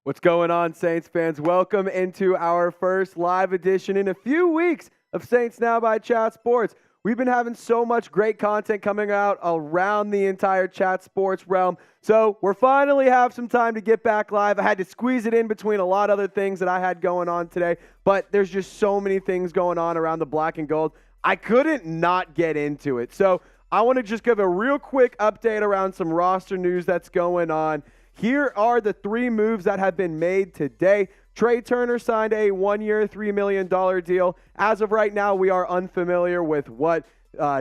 What's going on, Saints fans? Welcome into our first live edition in a few weeks of Saints Now by Chat Sports. We've been having so much great content coming out around the entire Chat Sports realm. So we're finally have some time to get back live. I had to squeeze it in between a lot of other things that I had going on today, but there's just so many things going on around the black and gold. I couldn't not get into it. So I want to just give a real quick update around some roster news that's going on. Here are the three moves that have been made today. Trai Turner signed a one-year, $3 million deal. As of right now, we are unfamiliar with what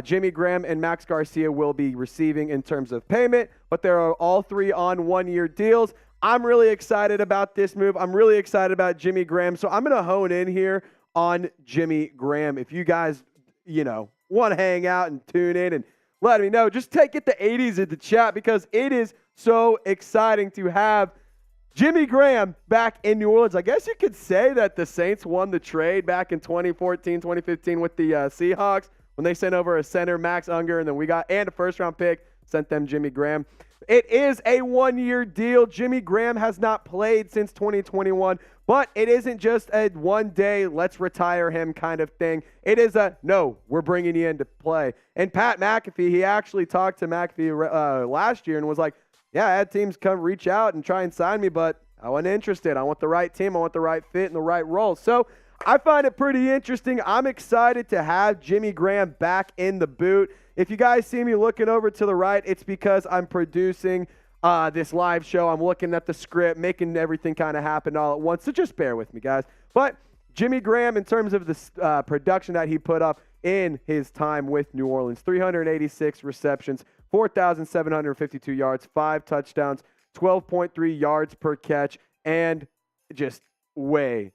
Jimmy Graham and Max Garcia will be receiving in terms of payment, but they are all three on one-year deals. I'm really excited about this move. I'm really excited about Jimmy Graham. So I'm going to hone in here on Jimmy Graham. If you guys, want to hang out and tune in and let me know, just get the 80s in the chat because it is so exciting to have Jimmy Graham back in New Orleans. I guess you could say that the Saints won the trade back in 2014, 2015 with the Seahawks when they sent over a center, Max Unger, and then we got a first-round pick, sent them Jimmy Graham. It is a one-year deal. Jimmy Graham has not played since 2021, but it isn't just a one-day, let's retire him kind of thing. It is a, no, we're bringing you into play. And Pat McAfee, he actually talked to McAfee last year and was like, yeah, I had teams come reach out and try and sign me, but I wasn't interested. I want the right team. I want the right fit and the right role. So I find it pretty interesting. I'm excited to have Jimmy Graham back in the boot. If you guys see me looking over to the right, it's because I'm producing this live show. I'm looking at the script, making everything kind of happen all at once. So just bear with me, guys. But Jimmy Graham, in terms of the production that he put up in his time with New Orleans, 386 receptions, 4,752 yards, 5 touchdowns, 12.3 yards per catch, and just way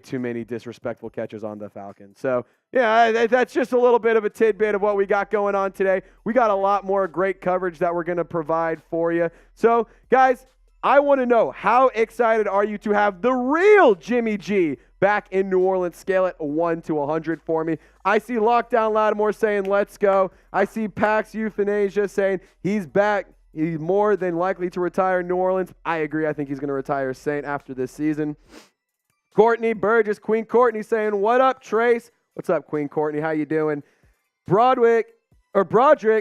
too many disrespectful catches on the Falcons. So, yeah, that's just a little bit of a tidbit of what we got going on today. We got a lot more great coverage that we're going to provide for you. So, guys, I want to know, how excited are you to have the real Jimmy G back in New Orleans? Scale it 1 to 100 for me. I see Lockdown Lattimore saying, let's go. I see Pax Euthanasia saying he's back. He's more than likely to retire in New Orleans. I agree. I think he's going to retire Saint after this season. Courtney Burgess, Queen Courtney saying, what up, Trace? What's up, Queen Courtney? How you doing? Broderick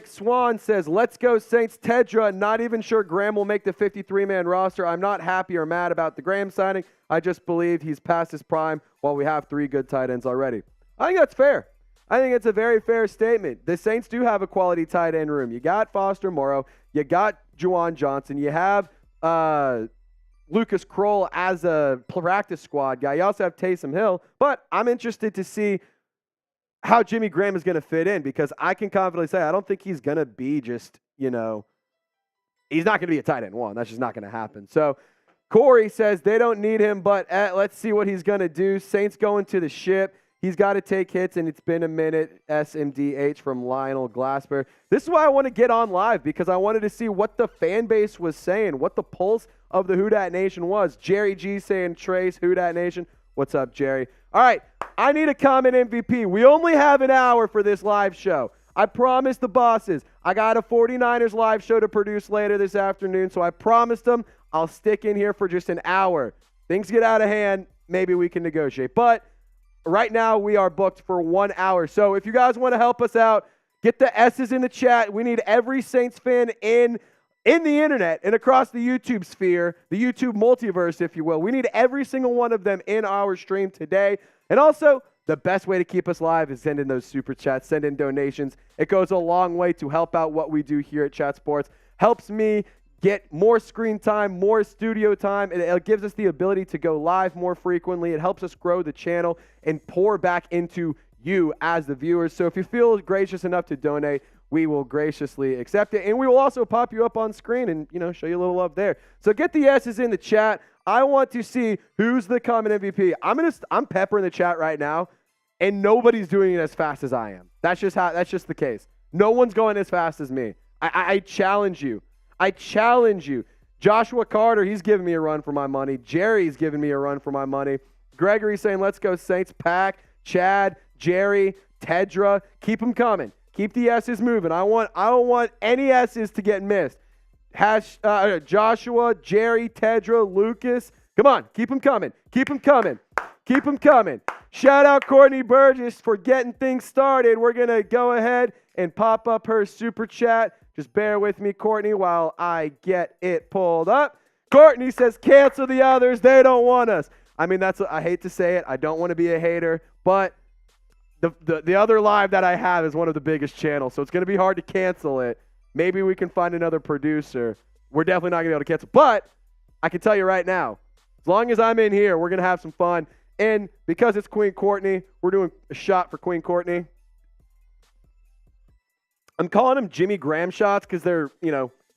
Swan says, let's go Saints. Tedra, not even sure Graham will make the 53-man roster. I'm not happy or mad about the Graham signing. I just believe he's past his prime while we have 3 good tight ends already. I think that's fair. I think it's a very fair statement. The Saints do have a quality tight end room. You got Foster Moreau. You got Juwan Johnson. You have Lucas Kroll as a practice squad guy. You also have Taysom Hill. But I'm interested to see how Jimmy Graham is going to fit in, because I can confidently say I don't think he's going to be just, he's not going to be a tight end one. That's just not going to happen. So Corey says they don't need him, but let's see what he's going to do. Saints going to the ship. He's got to take hits, and it's been a minute. SMDH from Lionel Glasper. This is why I want to get on live, because I wanted to see what the fan base was saying, what the pulse of the Who Dat Nation was. Jerry G saying, Trace, Who Dat Nation. What's up, Jerry? All right, I need a comment MVP. We only have an hour for this live show. I promised the bosses. I got a 49ers live show to produce later this afternoon, so I promised them I'll stick in here for just an hour. Things get out of hand, maybe we can negotiate. But right now, we are booked for 1 hour. So if you guys want to help us out, get the S's in the chat. We need every Saints fan in the internet and across the YouTube sphere, the YouTube multiverse, if you will. We need every single one of them in our stream today. And also, the best way to keep us live is send in those super chats, send in donations. It goes a long way to help out what we do here at Chat Sports. Helps me get more screen time, more studio time. It gives us the ability to go live more frequently. It helps us grow the channel and pour back into you as the viewers. So if you feel gracious enough to donate, we will graciously accept it. And we will also pop you up on screen and, show you a little love there. So get the S's in the chat. I want to see who's the comment MVP. I'm peppering the chat right now, and nobody's doing it as fast as I am. That's just the case. No one's going as fast as me. I challenge you. I challenge you. Joshua Carter, he's giving me a run for my money. Jerry's giving me a run for my money. Gregory saying, let's go Saints. Pack, Chad, Jerry, Tedra, keep them coming. Keep the S's moving. I don't want any S's to get missed. Joshua, Jerry, Tedra, Lucas, Come on, keep them coming. Keep them coming. Keep them coming. Shout out Courtney Burgess for getting things started. We're going to go ahead and pop up her super chat. Just bear with me, Courtney, while I get it pulled up. Courtney says, cancel the others. They don't want us. I mean, I hate to say it. I don't want to be a hater, but the other live that I have is one of the biggest channels, so it's going to be hard to cancel it. Maybe we can find another producer. We're definitely not going to be able to cancel, but I can tell you right now, as long as I'm in here, we're going to have some fun. And because it's Queen Courtney, we're doing a shot for Queen Courtney. I'm calling them Jimmy Graham shots because they're,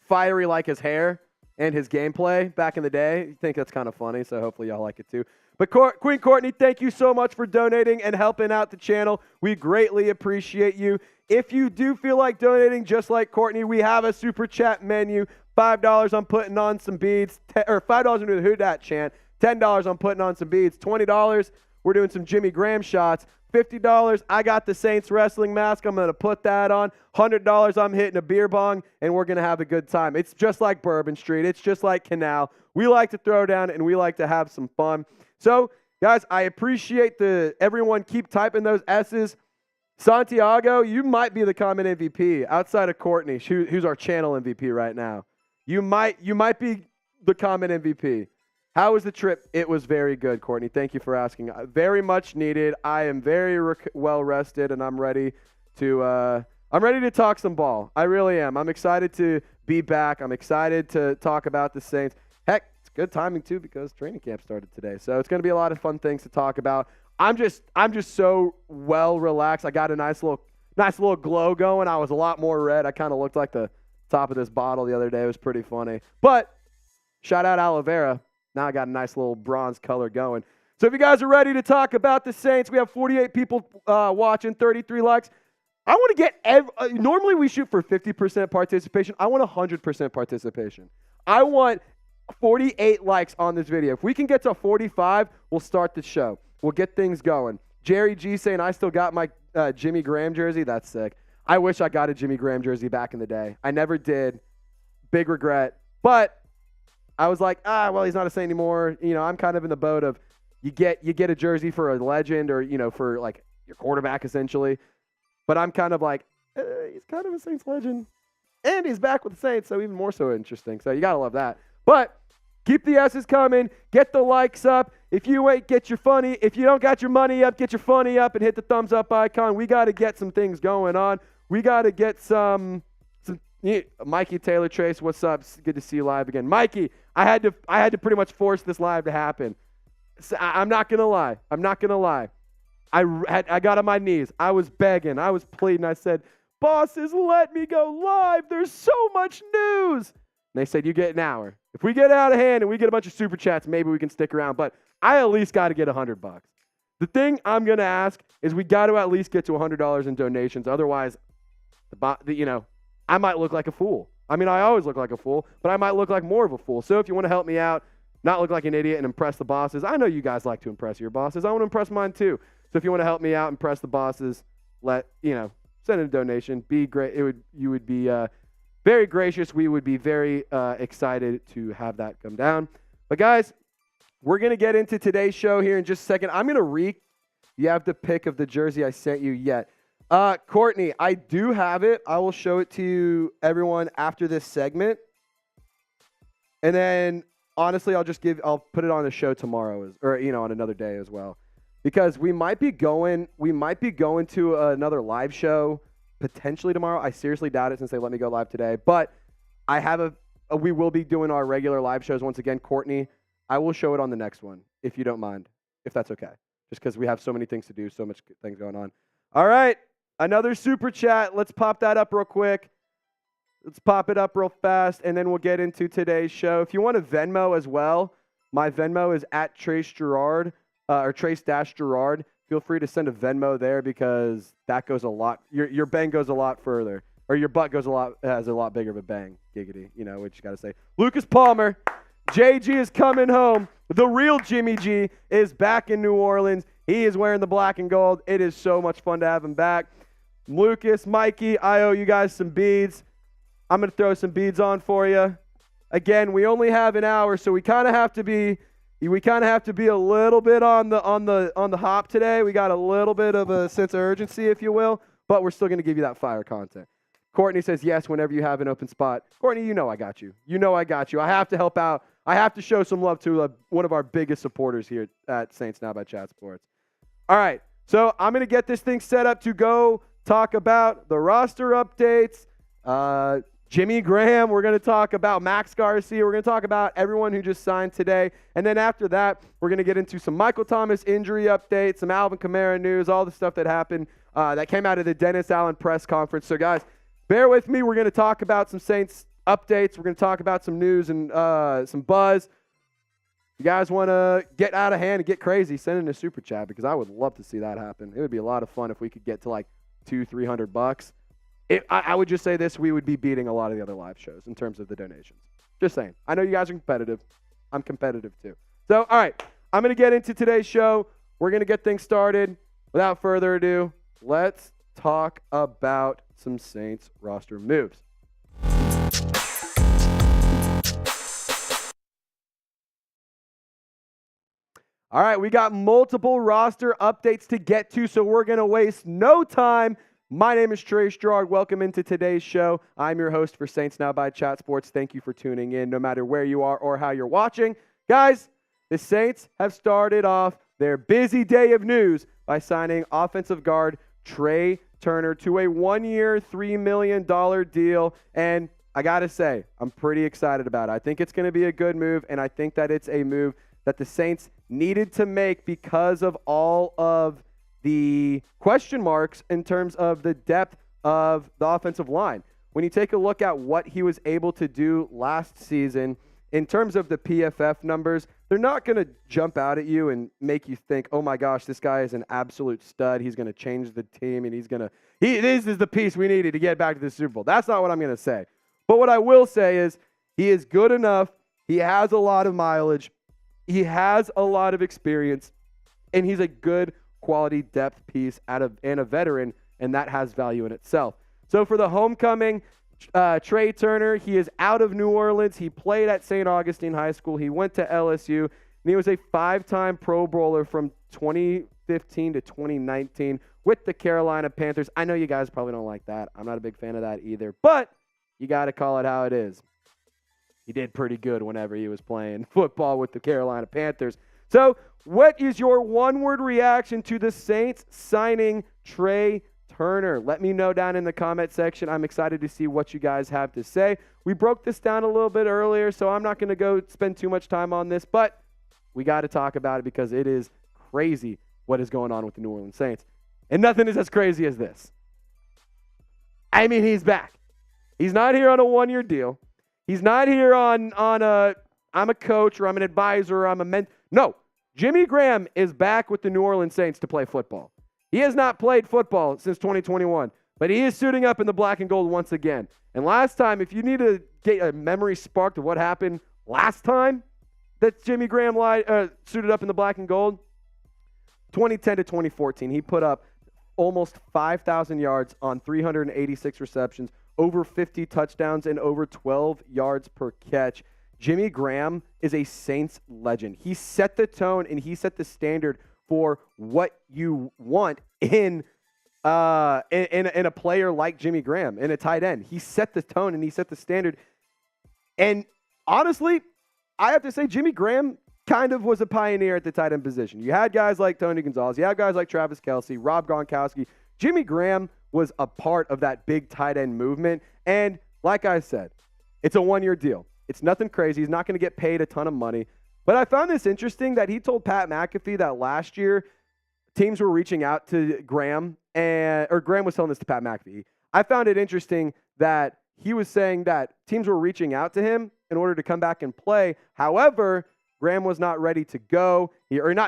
fiery like his hair and his gameplay back in the day. You think that's kind of funny, so hopefully y'all like it too. But Queen Courtney, thank you so much for donating and helping out the channel. We greatly appreciate you. If you do feel like donating just like Courtney, we have a super chat menu. $5 I'm putting on some beads, or $5 into the Who Dat chant. $10 I'm putting on some beads. $20 we're doing some Jimmy Graham shots. $50 I got the Saints wrestling mask. I'm going to put that on. $100 I'm hitting a beer bong, and we're going to have a good time. It's just like Bourbon Street. It's just like Canal. We like to throw down, and we like to have some fun. So, guys, I appreciate everyone keep typing those S's. Santiago, you might be the comment MVP outside of Courtney, who's our channel MVP right now. You might be the comment MVP. How was the trip? It was very good, Courtney. Thank you for asking. Very much needed. I am very well rested, and I'm ready to talk some ball. I really am. I'm excited to be back. I'm excited to talk about the Saints. Heck, it's good timing too because training camp started today, so it's going to be a lot of fun things to talk about. I'm just so well relaxed. I got a nice little glow going. I was a lot more red. I kind of looked like the top of this bottle the other day. It was pretty funny. But shout out aloe vera. Now I got a nice little bronze color going. So if you guys are ready to talk about the Saints, we have 48 people watching, 33 likes. I want to get normally we shoot for 50% participation. I want 100% participation. I want 48 likes on this video. If we can get to 45, we'll start the show. We'll get things going. Jerry G saying, I still got my Jimmy Graham jersey. That's sick. I wish I got a Jimmy Graham jersey back in the day. I never did. Big regret. But I was like, well, he's not a Saint anymore. I'm kind of in the boat of you get a jersey for a legend or, for like your quarterback essentially. But I'm kind of like, he's kind of a Saints legend. And he's back with the Saints, so even more so interesting. So you got to love that. But keep the S's coming. Get the likes up. If you ain't, get your funny. If you don't got your money up, get your funny up and hit the thumbs up icon. We got to get some things going on. We got to get some Mikey Taylor Trace, what's up? Good to see you live again. Mikey, I had to pretty much force this live to happen. So I'm not going to lie. I got on my knees. I was begging. I was pleading. I said, bosses, let me go live. There's so much news. And they said, you get an hour. If we get out of hand and we get a bunch of super chats, maybe we can stick around. But I at least got to get $100. The thing I'm going to ask is we got to at least get to $100 in donations. Otherwise, I might look like a fool. I mean, I always look like a fool, but I might look like more of a fool. So if you want to help me out, not look like an idiot and impress the bosses. I know you guys like to impress your bosses. I want to impress mine too. So if you want to help me out, impress the bosses, send in a donation. Be great. You would be very gracious. We would be very excited to have that come down. But guys, we're going to get into today's show here in just a second. I'm going to you have the pic of the jersey I sent you yet. Courtney, I do have it. I will show it to everyone after this segment. And then, honestly, I'll put it on a show tomorrow on another day as well. Because we might be going to another live show potentially tomorrow. I seriously doubt it since they let me go live today. But we will be doing our regular live shows once again. Courtney, I will show it on the next one, if you don't mind, if that's okay. Just because we have so many things to do, so much things going on. All right. Another super chat. Let's pop that up real quick. Let's pop it up real fast, and then we'll get into today's show. If you want to Venmo as well, my Venmo is at Trace Girouard, or Trace-Girouard. Feel free to send a Venmo there because that goes a lot. Your bang goes a lot further, or your butt has a lot bigger of a bang. Giggity, what you got to say. Lucas Palmer, JG is coming home. The real Jimmy G is back in New Orleans. He is wearing the black and gold. It is so much fun to have him back. Lucas, Mikey, I owe you guys some beads. I'm going to throw some beads on for you. Again, we only have an hour, so we kind of have to be We kind of have to be a little bit on the hop today. We got a little bit of a sense of urgency, if you will, but we're still going to give you that fire content. Courtney says yes whenever you have an open spot. Courtney, you know I got you. You know I got you. I have to help out. I have to show some love to one of our biggest supporters here at Saints Now by Chat Sports. All right, so I'm going to get this thing set up to go talk about the roster updates. Jimmy Graham, we're going to talk about Max Garcia. We're going to talk about everyone who just signed today. And then after that, we're going to get into some Michael Thomas injury updates, some Alvin Kamara news, all the stuff that happened that came out of the Dennis Allen press conference. So, guys, bear with me. We're going to talk about some Saints updates. We're going to talk about some news and some buzz. You guys want to get out of hand and get crazy, send in a super chat because I would love to see that happen. It would be a lot of fun if we could get to like $200-300. I would just say this, we would be beating a lot of the other live shows in terms of the donations. Just saying. I know you guys are competitive. I'm competitive too. So, all right, I'm going to get into today's show. We're going to get things started. Without further ado, let's talk about some Saints roster moves. All right, we got multiple roster updates to get to, so we're going to waste no time. My name is Trey Girouard. Welcome into today's show. I'm your host for Saints Now by Chat Sports. Thank you for tuning in, no matter where you are or how you're watching. Guys, the Saints have started off their busy day of news by signing offensive guard Trai Turner to a 1-year, $3 million deal. And I got to say, I'm pretty excited about it. I think it's going to be a good move, and I think that it's a move that the Saints needed to make because of all of the question marks in terms of the depth of the offensive line. When you take a look at what he was able to do last season, in terms of the PFF numbers, they're not going to jump out at you and make you think, oh my gosh, this guy is an absolute stud. He's going to change the team, and this is the piece we needed to get back to the Super Bowl. That's not what I'm going to say. But what I will say is he is good enough. He has a lot of mileage. He has a lot of experience, and he's a good quality depth piece and a veteran, and that has value in itself. So for the homecoming, Trai Turner, he is out of New Orleans. He played at St. Augustine High School. He went to LSU, and he was a 5-time Pro Bowler from 2015 to 2019 with the Carolina Panthers. I know you guys probably don't like that. I'm not a big fan of that either, but you got to call it how it is. He did pretty good whenever he was playing football with the Carolina Panthers. So what is your one-word reaction to the Saints signing Trai Turner? Let me know down in the comment section. I'm excited to see what you guys have to say. We broke this down a little bit earlier, so I'm not going to go spend too much time on this, but we got to talk about it because it is crazy what is going on with the New Orleans Saints. And nothing is as crazy as this. I mean, he's back. He's not here on a 1-year deal. He's not here on I'm a coach or I'm an advisor or I'm a mentor. No, Jimmy Graham is back with the New Orleans Saints to play football. He has not played football since 2021, but he is suiting up in the black and gold once again. And last time, if you need to get a memory sparked of what happened last time that Jimmy Graham suited up in the black and gold, 2010 to 2014, he put up almost 5,000 yards on 386 receptions, over 50 touchdowns, and over 12 yards per catch. Jimmy Graham is a Saints legend. He set the tone and he set the standard for what you want in a player like Jimmy Graham, in a tight end. He set the tone and he set the standard. And honestly, I have to say Jimmy Graham kind of was a pioneer at the tight end position. You had guys like Tony Gonzalez. You had guys like Travis Kelce, Rob Gronkowski. Jimmy Graham was a part of that big tight end movement. And like I said, it's a 1-year deal. It's nothing crazy. He's not going to get paid a ton of money. But I found this interesting that he told Pat McAfee that last year teams were reaching out to Graham, or Graham was telling this to Pat McAfee. I found it interesting that he was saying that teams were reaching out to him in order to come back and play. However, Graham was not ready to go. He wasn't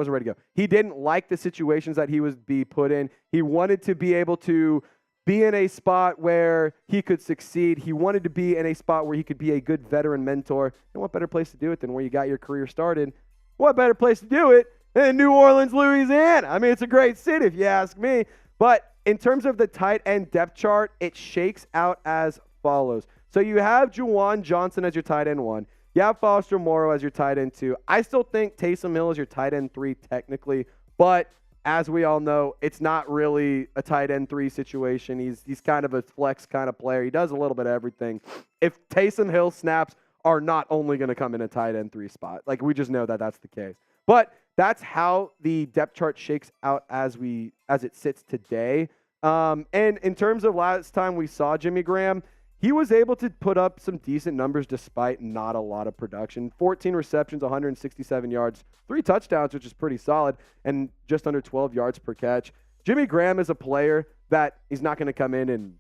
ready to go. He didn't like the situations that he would be put in. He wanted to be able to be in a spot where he could succeed. He wanted to be in a spot where he could be a good veteran mentor. And what better place to do it than where you got your career started? What better place to do it than New Orleans, Louisiana? I mean, it's a great city if you ask me. But in terms of the tight end depth chart, it shakes out as follows. So you have Juwan Johnson as your tight end 1. You have Foster Moreau as your tight end 2. I still think Taysom Hill is your tight end 3 technically, but as we all know, it's not really a tight end 3 situation. He's kind of a flex kind of player. He does a little bit of everything. If Taysom Hill snaps are not only going to come in a tight end 3 spot. Like, we just know that that's the case. But that's how the depth chart shakes out as it sits today. And in terms of last time we saw Jimmy Graham, he was able to put up some decent numbers despite not a lot of production. 14 receptions, 167 yards, 3 touchdowns, which is pretty solid, and just under 12 yards per catch. Jimmy Graham is a player that he's not going to come in and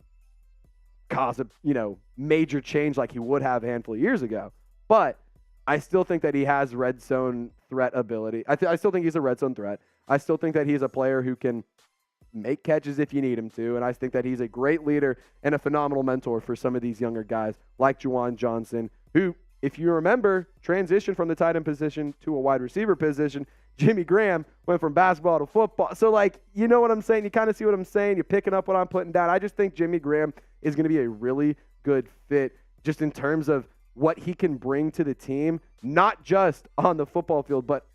cause a major change like he would have a handful of years ago. But I still think that he has red zone threat ability. I still think he's a red zone threat. I still think that he's a player who can make catches if you need him to, and I think that he's a great leader and a phenomenal mentor for some of these younger guys like Juwan Johnson, who, if you remember, transitioned from the tight end position to a wide receiver position. Jimmy Graham went from basketball to football. So, you know what I'm saying? You kind of see what I'm saying. You're picking up what I'm putting down. I just think Jimmy Graham is going to be a really good fit just in terms of what he can bring to the team, not just on the football field, but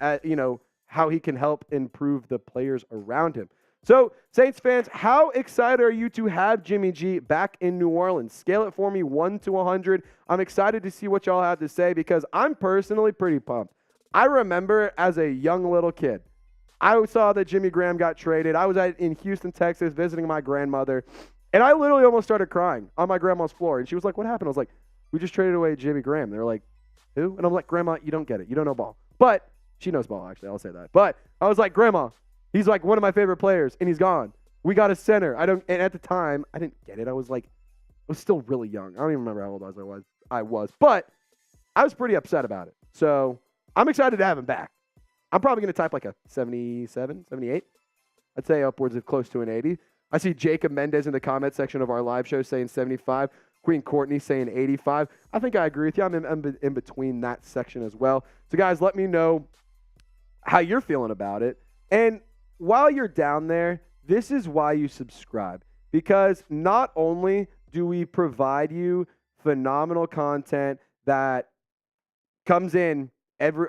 how he can help improve the players around him. So, Saints fans, how excited are you to have Jimmy G back in New Orleans? Scale it for me 1 to 100. I'm excited to see what y'all have to say because I'm personally pretty pumped. I remember as a young little kid, I saw that Jimmy Graham got traded. I was in Houston, Texas, visiting my grandmother, and I literally almost started crying on my grandma's floor. And she was like, "What happened?" I was like, "We just traded away Jimmy Graham." They were like, "Who?" And I'm like, "Grandma, you don't get it. You don't know ball." But she knows ball, actually. I'll say that. But I was like, "Grandma, he's like one of my favorite players, and he's gone. We got a center." And at the time, I didn't get it. I was still really young. I don't even remember how old I was. But I was pretty upset about it. So I'm excited to have him back. I'm probably going to type like a 77, 78. I'd say upwards of close to an 80. I see Jacob Mendez in the comment section of our live show saying 75. Queen Courtney saying 85. I think I agree with you. I'm in between that section as well. So, guys, let me know how you're feeling about it. And while you're down there, this is why you subscribe. Because not only do we provide you phenomenal content that comes in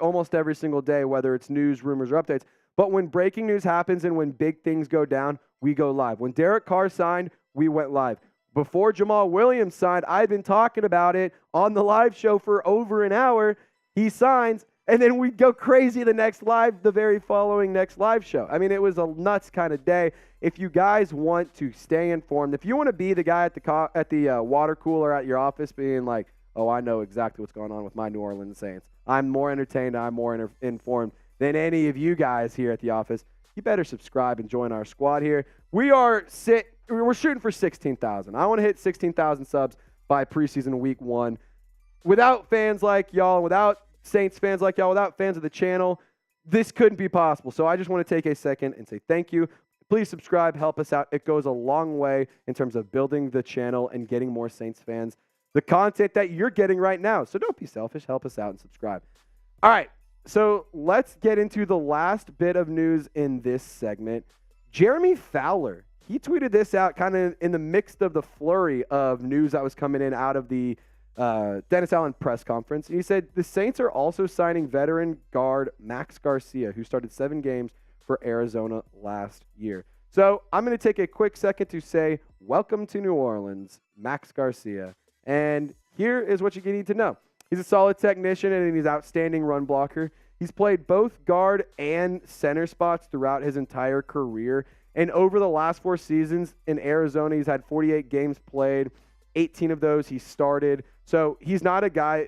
almost every single day, whether it's news, rumors, or updates, but when breaking news happens and when big things go down, we go live. When Derek Carr signed, we went live. Before Jamal Williams signed, I've been talking about it on the live show for over an hour. He signs, and then we go crazy the very following next live show. I mean, it was a nuts kind of day. If you guys want to stay informed, if you want to be the guy at the water cooler at your office being like, "Oh, I know exactly what's going on with my New Orleans Saints. I'm more entertained, I'm more informed than any of you guys here at the office," you better subscribe and join our squad here. We're shooting for 16,000. I want to hit 16,000 subs by preseason week 1. Without fans like y'all, without Saints fans like y'all, without fans of the channel, this couldn't be possible. So I just want to take a second and say thank you. Please subscribe, help us out. It goes a long way in terms of building the channel and getting more Saints fans the content that you're getting right now. So don't be selfish. Help us out and subscribe. All right. So let's get into the last bit of news in this segment. Jeremy Fowler, he tweeted this out kind of in the mix of the flurry of news that was coming in out of the Dennis Allen press conference. And he said the Saints are also signing veteran guard Max Garcia, who started 7 games for Arizona last year. So I'm going to take a quick second to say welcome to New Orleans, Max Garcia. And here is what you need to know. He's a solid technician and he's an outstanding run blocker. He's played both guard and center spots throughout his entire career. And over the last 4 seasons in Arizona, he's had 48 games played. 18 of those he started. So he's not a guy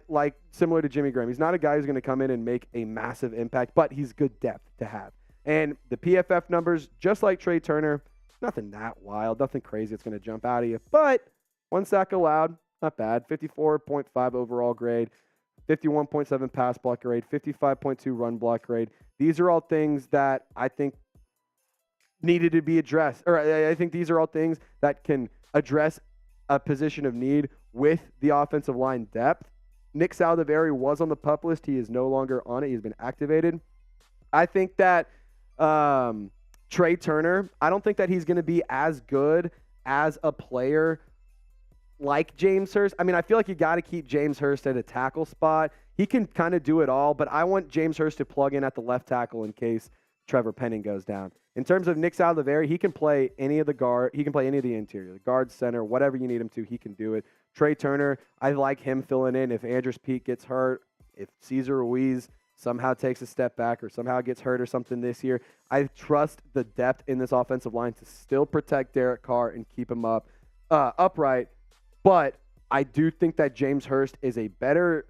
similar to Jimmy Graham. He's not a guy who's going to come in and make a massive impact, but he's good depth to have. And the PFF numbers, just like Trai Turner, nothing that wild, nothing crazy that's going to jump out at you. But 1 sack allowed. Not bad. 54.5 overall grade, 51.7 pass block grade, 55.2 run block grade. These are all things that I think needed to be addressed. Or I think these are all things that can address a position of need with the offensive line depth. Nick Saldivari was on the PUP list. He is no longer on it. He's been activated. I think that Trai Turner, I don't think that he's going to be as good as a player like James Hurst. I mean, I feel like you got to keep James Hurst at a tackle spot. He can kind of do it all, but I want James Hurst to plug in at the left tackle in case Trevor Penning goes down. In terms of Nick Saldiveri, he can play any of the guard. He can play any of the interior, the guard, center, whatever you need him to. He can do it. Trai Turner, I like him filling in if Andrus Peat gets hurt, if Cesar Ruiz somehow takes a step back or somehow gets hurt or something this year. I trust the depth in this offensive line to still protect Derek Carr and keep him upright. But I do think that James Hurst is a better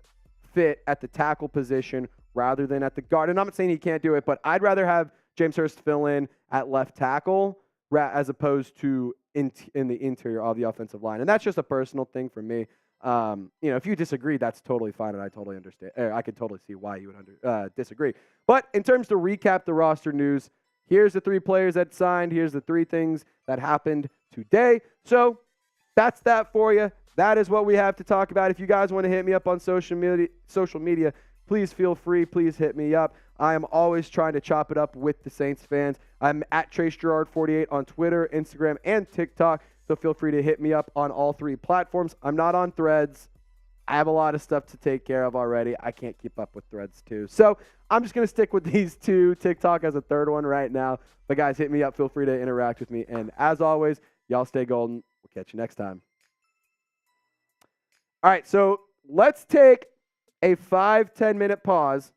fit at the tackle position rather than at the guard. And I'm not saying he can't do it, but I'd rather have James Hurst fill in at left tackle as opposed to in the interior of the offensive line. And that's just a personal thing for me. If you disagree, that's totally fine, and I totally understand. I could totally see why you would disagree. But in terms to recap the roster news, here's the 3 players that signed. Here's the 3 things that happened today. So that's that for you. That is what we have to talk about. If you guys want to hit me up on social media, please feel free. Please hit me up. I am always trying to chop it up with the Saints fans. I'm at Girouard48 on Twitter, Instagram, and TikTok. So feel free to hit me up on all 3 platforms. I'm not on Threads. I have a lot of stuff to take care of already. I can't keep up with Threads too. So I'm just going to stick with these 2. TikTok as a 3rd one right now. But guys, hit me up. Feel free to interact with me. And as always, y'all stay golden. We'll catch you next time. All right, so let's take a 5-10 minute pause.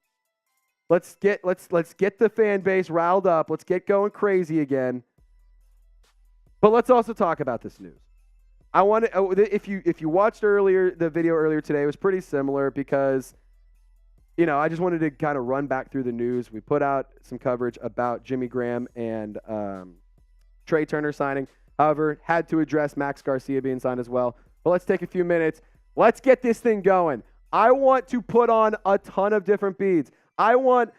Let's get the fan base riled up. Let's get going crazy again. But let's also talk about this news. I want to, if you watched the video earlier today, it was pretty similar because, I just wanted to kind of run back through the news. We put out some coverage about Jimmy Graham and Trai Turner signing. However, had to address Max Garcia being signed as well. But let's take a few minutes. Let's get this thing going. I want to put on a ton of different beads. I want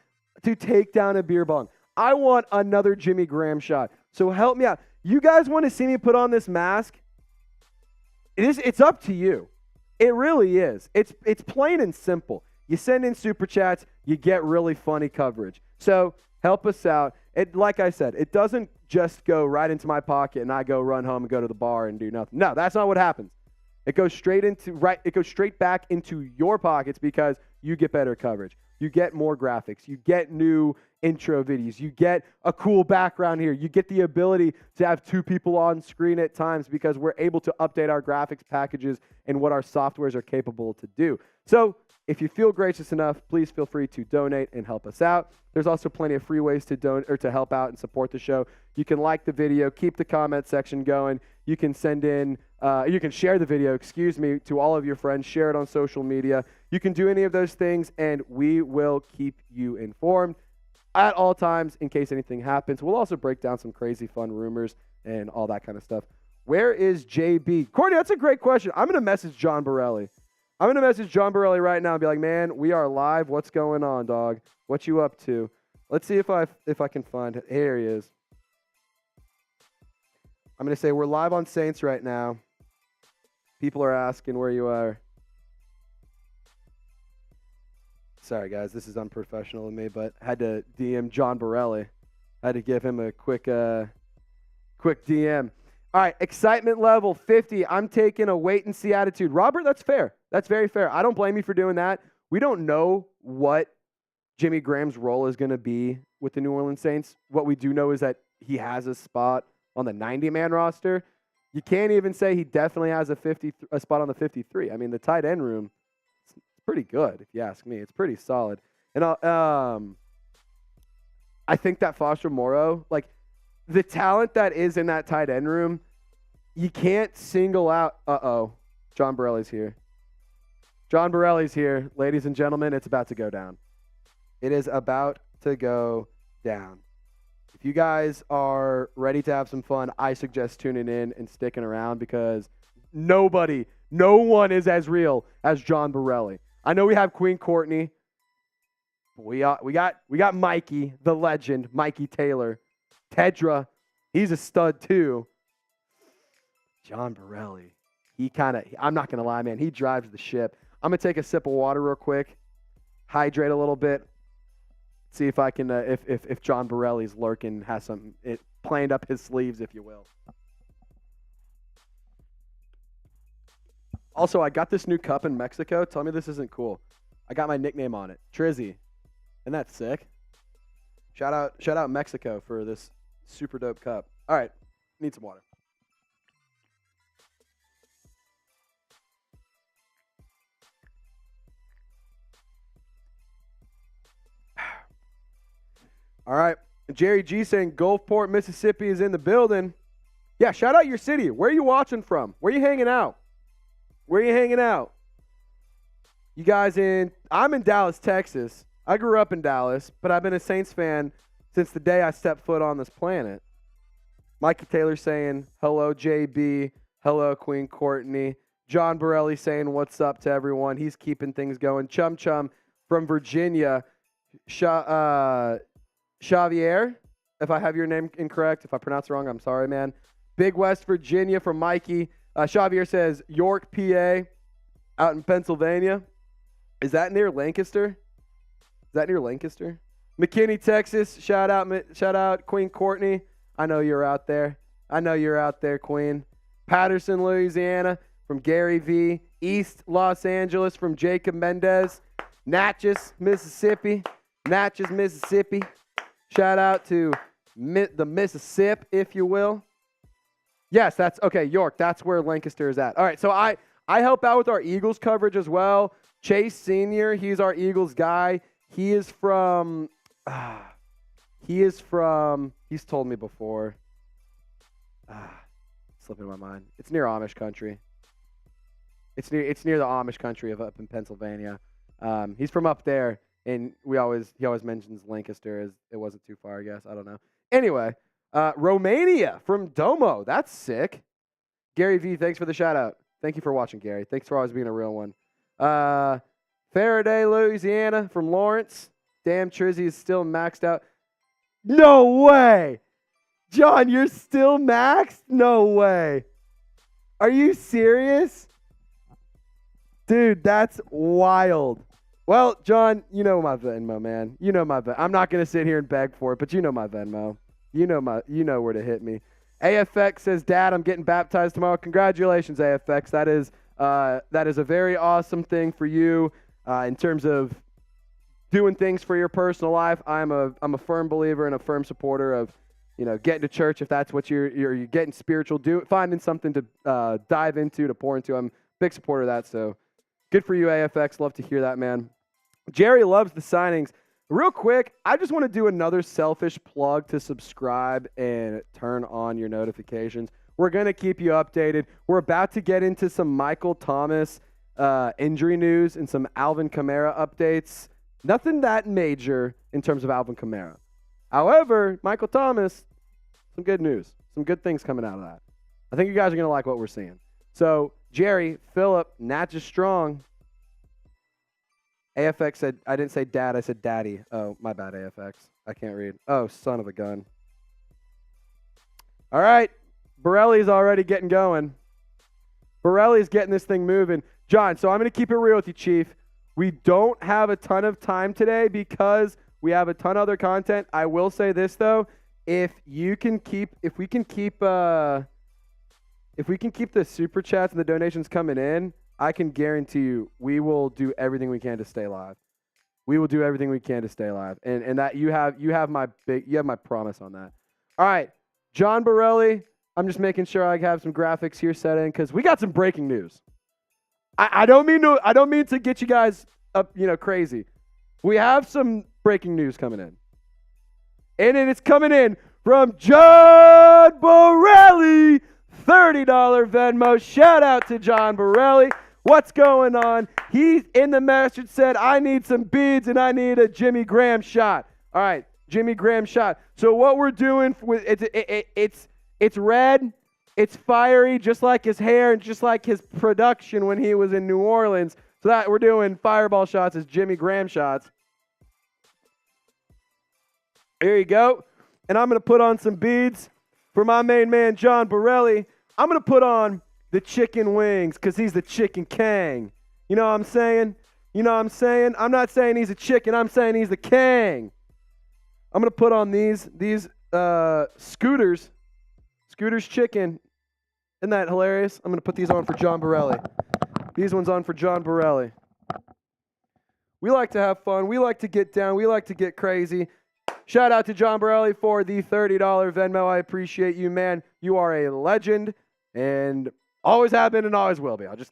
to take down a beer bong. I want another Jimmy Graham shot. So help me out. You guys want to see me put on this mask? It's up to you. It really is. It's plain and simple. You send in super chats, you get really funny coverage. So help us out. Like I said, it doesn't just go right into my pocket and I go run home and go to the bar and do nothing. No, that's not what happens. It goes straight back into your pockets because you get better coverage. You get more graphics. You get new intro videos. You get a cool background here. You get the ability to have 2 people on screen at times because we're able to update our graphics packages and what our softwares are capable to do. So if you feel gracious enough, please feel free to donate and help us out. There's also plenty of free ways to donate or to help out and support the show. You can like the video, keep the comment section going. You can you can share the video, to all of your friends. Share it on social media. You can do any of those things, and we will keep you informed at all times in case anything happens. We'll also break down some crazy fun rumors and all that kind of stuff. Where is JB? Courtney, that's a great question. I'm going to message John Borelli. I'm going to message John Borelli right now and be like, man, we are live. What's going on, dog? What you up to? Let's see if I can find it. Here he is. I'm going to say we're live on Saints right now. People are asking where you are. Sorry, guys. This is unprofessional of me, but I had to DM John Borelli. I had to give him a quick DM. All right, excitement level 50. I'm taking a wait-and-see attitude. Robert, that's fair. That's very fair. I don't blame you for doing that. We don't know what Jimmy Graham's role is going to be with the New Orleans Saints. What we do know is that he has a spot on the 90-man roster. You can't even say he definitely has a spot on the 53. I mean, the tight end room is pretty good, if you ask me. It's pretty solid. And I think that Foster Moreau, like the talent that is in that tight end room, you can't single out. John Borelli's here. John Borelli's here. Ladies and gentlemen, it's about to go down. It is about to go down. If you guys are ready to have some fun, I suggest tuning in and sticking around because no one is as real as John Borelli. I know we have Queen Courtney. We got Mikey, the legend, Mikey Taylor. Tedra, he's a stud too. John Borelli, I'm not going to lie, man, he drives the ship. I'm going to take a sip of water real quick, hydrate a little bit, see if I can, if John Borelli's lurking, has something planned up his sleeves, if you will. Also, I got this new cup in Mexico. Tell me this isn't cool. I got my nickname on it, Trizzy. Isn't that sick? Shout out Mexico for this super dope cup. All right, need some water. All right, Jerry G saying Gulfport, Mississippi is in the building. Yeah, shout out your city. Where are you watching from? Where are you hanging out? Where are you hanging out? You guys I'm in Dallas, Texas. I grew up in Dallas, but I've been a Saints fan since the day I stepped foot on this planet. Mikey Taylor saying, hello, JB. Hello, Queen Courtney. John Borelli saying, what's up to everyone. He's keeping things going. Chum Chum from Virginia. Xavier, if I have your name incorrect. If I pronounce it wrong, I'm sorry, man. Big West Virginia from Mikey. Xavier says, York, PA, out in Pennsylvania. Is that near Lancaster? McKinney, Texas. Shout out, Queen Courtney. I know you're out there. Queen. Patterson, Louisiana, from Gary V. East Los Angeles, from Jacob Mendez. Natchez, Mississippi. Shout out to the Mississippi, if you will. Yes, that's okay. York, that's where Lancaster is at. All right, so I help out with our Eagles coverage as well. Chase Sr., he's our Eagles guy. He's told me before. Slipping my mind. It's near Amish country. It's near the Amish country up in Pennsylvania. He's from up there, and he always mentions Lancaster as it wasn't too far, I guess. I don't know. Anyway, Romania from Domo. That's sick. Gary V, thanks for the shout out. Thank you for watching, Gary. Thanks for always being a real one. Faraday, Louisiana from Lawrence. Damn, Trizzy is still maxed out. No way. John, you're still maxed? No way. Are you serious? Dude, that's wild. Well, John, you know my Venmo, man. You know my Venmo. I'm not going to sit here and beg for it, but you know my Venmo. You know where to hit me. AFX says, Dad, I'm getting baptized tomorrow. Congratulations, AFX. That is a very awesome thing for you in terms of doing things for your personal life. I'm a firm believer and a firm supporter of, getting to church if that's what you're getting spiritual, finding something to dive into, to pour into. I'm a big supporter of that, so good for you, AFX. Love to hear that, man. Jerry loves the signings. Real quick, I just want to do another selfish plug to subscribe and turn on your notifications. We're going to keep you updated. We're about to get into some Michael Thomas injury news and some Alvin Kamara updates. Nothing that major in terms of Alvin Kamara. However, Michael Thomas, some good news. Some good things coming out of that. I think you guys are going to like what we're seeing. So, Jerry, Phillip, Natchez Strong. AFX said, I didn't say dad, I said daddy. Oh, my bad, AFX. I can't read. Oh, son of a gun. All right. Borelli's already getting going. Borelli's getting this thing moving. John, so I'm going to keep it real with you, Chief. We don't have a ton of time today because we have a ton of other content. I will say this, though. If we can keep the super chats and the donations coming in, I can guarantee you we will do everything we can to stay live. We will do everything we can to stay live. And that you have my promise on that. All right. John Borelli, I'm just making sure I have some graphics here set in because we got some breaking news. I don't mean to get you guys up, crazy. We have some breaking news coming in. And it's coming in from John Borelli, $30 Venmo. Shout out to John Borelli. What's going on? He, in the message, said, I need some beads and I need a Jimmy Graham shot. All right, Jimmy Graham shot. So what we're doing, it's red, it's fiery, just like his hair and just like his production when he was in New Orleans. So that we're doing fireball shots as Jimmy Graham shots. Here you go. And I'm going to put on some beads for my main man, John Borelli. I'm going to put on the chicken wings because he's the chicken king. You know what I'm saying? I'm not saying he's a chicken. I'm saying he's the king. I'm going to put on these Scooter's chicken. Isn't that hilarious? I'm going to put these on for John Borelli. These ones on for John Borelli. We like to have fun. We like to get down. We like to get crazy. Shout out to John Borelli for the $30 Venmo. I appreciate you, man. You are a legend and always have been and always will be. Let's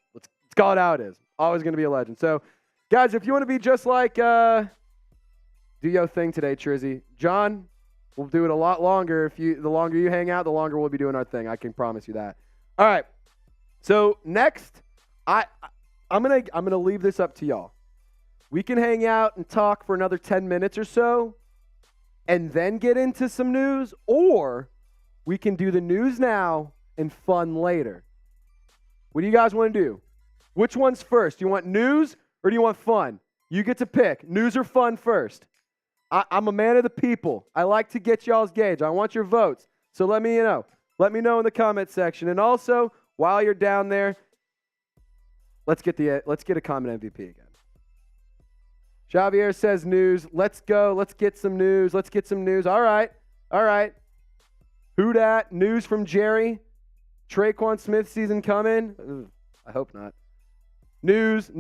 call it how it is. Always going to be a legend. So, guys, if you want to be just like, do your thing today, Trizzy. John, we'll do it a lot longer. The longer you hang out, the longer we'll be doing our thing. I can promise you that. All right. So next, I'm gonna leave this up to y'all. We can hang out and talk for another 10 minutes or so, and then get into some news, or we can do the news now and fun later. What do you guys want to do? Which one's first? Do you want news or do you want fun? You get to pick. News or fun first. I'm a man of the people. I like to get y'all's gauge. I want your votes. So let me know. Let me know in the comment section. And also, while you're down there, let's get a comment MVP again. Xavier says news. Let's go. Let's get some news. Let's get some news. All right. Who dat? News from Jerry. Traquan Smith season coming. Ugh, I hope not. News. All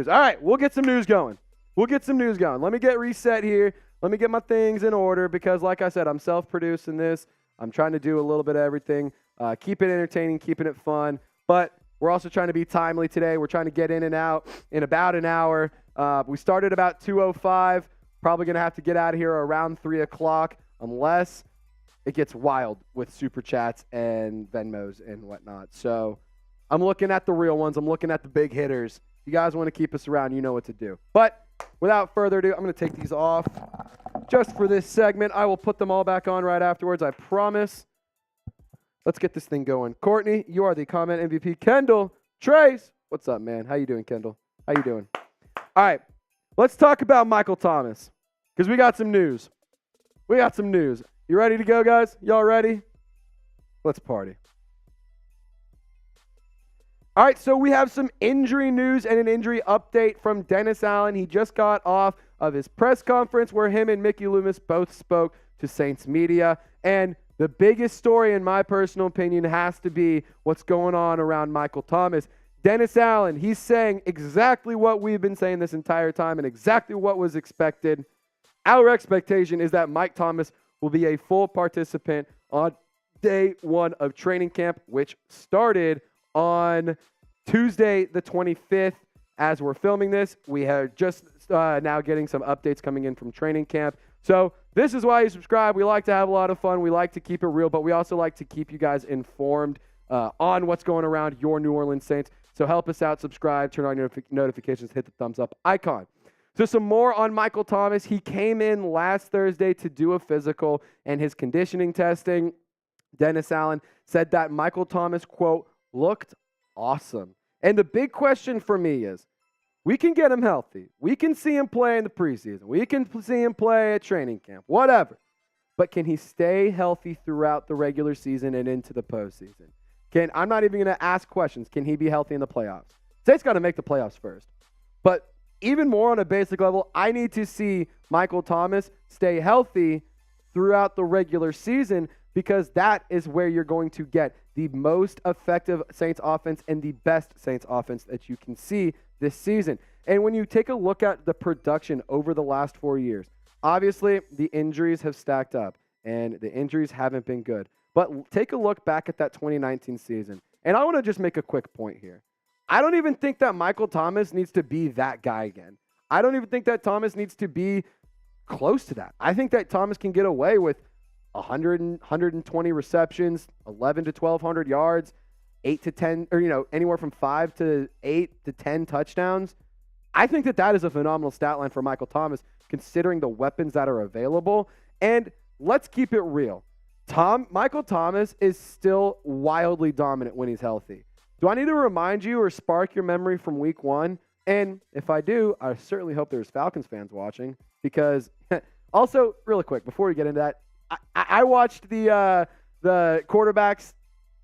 right. We'll get some news going. Let me get reset here. Let me get my things in order because, like I said, I'm self-producing this. I'm trying to do a little bit of everything. Keep it entertaining, keeping it fun. But we're also trying to be timely today. We're trying to get in and out in about an hour. We started about 2:05. Probably going to have to get out of here around 3 o'clock unless it gets wild with Super Chats and Venmos and whatnot. So I'm looking at the real ones. I'm looking at the big hitters. If you guys want to keep us around, you know what to do. But without further ado, I'm going to take these off just for this segment. I will put them all back on right afterwards, I promise. Let's get this thing going. Courtney, you are the comment MVP. Kendall, Trace, what's up, man? How you doing, Kendall? How you doing? All right, let's talk about Michael Thomas because we got some news. You ready to go, guys? Y'all ready? Let's party. All right, so we have some injury news and an injury update from Dennis Allen. He just got off of his press conference where him and Mickey Loomis both spoke to Saints media. And the biggest story, in my personal opinion, has to be what's going on around Michael Thomas. Dennis Allen, he's saying exactly what we've been saying this entire time and exactly what was expected. Our expectation is that Mike Thomas will be a full participant on day one of training camp, which started on Tuesday the 25th. As we're filming this, we are just now getting some updates coming in from training camp. So this is why you subscribe. We like to have a lot of fun. We like to keep it real, but we also like to keep you guys informed on what's going around your New Orleans Saints. So help us out, subscribe, turn on your notifications, hit the thumbs up icon. So some more on Michael Thomas. He came in last Thursday to do a physical and his conditioning testing. Dennis Allen said that Michael Thomas, quote, looked awesome. And the big question for me is, we can get him healthy. We can see him play in the preseason. We can see him play at training camp, whatever. But can he stay healthy throughout the regular season and into the postseason? I'm not even going to ask questions. Can he be healthy in the playoffs? Saints got to make the playoffs first. But even more on a basic level, I need to see Michael Thomas stay healthy throughout the regular season because that is where you're going to get the most effective Saints offense and the best Saints offense that you can see this season. And when you take a look at the production over the last 4 years, obviously the injuries have stacked up and the injuries haven't been good. But take a look back at that 2019 season. And I want to just make a quick point here. I don't even think that Michael Thomas needs to be that guy again. I don't even think that Thomas needs to be close to that. I think that Thomas can get away with 120 receptions, 11 to 1,200 yards, 8 to 10, or, anywhere from 5 to 8 to 10 touchdowns. I think that is a phenomenal stat line for Michael Thomas, considering the weapons that are available. And let's keep it real. Michael Thomas is still wildly dominant when he's healthy. Do I need to remind you or spark your memory from week one? And if I do, I certainly hope there's Falcons fans watching because also, really quick, before we get into that, I watched the quarterbacks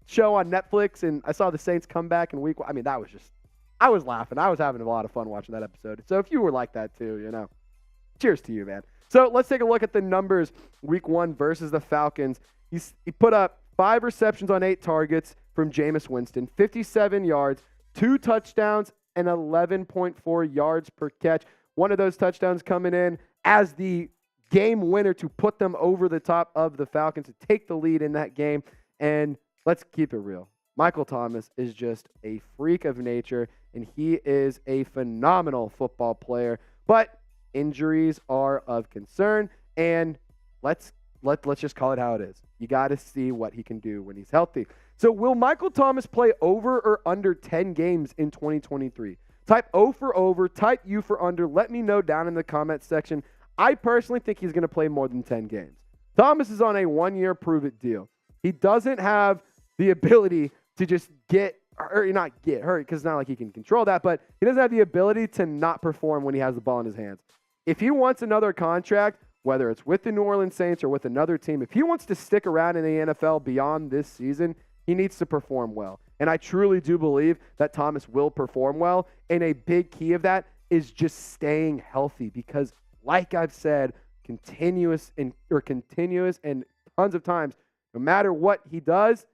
show on Netflix and I saw the Saints come back in week one. I mean, I was laughing. I was having a lot of fun watching that episode. So if you were like that too, cheers to you, man. So let's take a look at the numbers week one versus the Falcons. He put up 5 receptions on 8 targets from Jameis Winston, 57 yards, 2 touchdowns, and 11.4 yards per catch. One of those touchdowns coming in as the game winner to put them over the top of the Falcons to take the lead in that game. And let's keep it real. Michael Thomas is just a freak of nature, and he is a phenomenal football player. But injuries are of concern, and let's just call it how it is. You got to see what he can do when he's healthy. So will Michael Thomas play over or under 10 games in 2023? Type O for over, type U for under. Let me know down in the comments section. I personally think he's going to play more than 10 games. Thomas is on a 1-year prove-it deal. He doesn't have the ability to just not get hurt, because it's not like he can control that, but he doesn't have the ability to not perform when he has the ball in his hands. If he wants another contract, whether it's with the New Orleans Saints or with another team, if he wants to stick around in the NFL beyond this season, he needs to perform well. And I truly do believe that Thomas will perform well, and a big key of that is just staying healthy, because like I've said, continuous and tons of times, no matter what he does,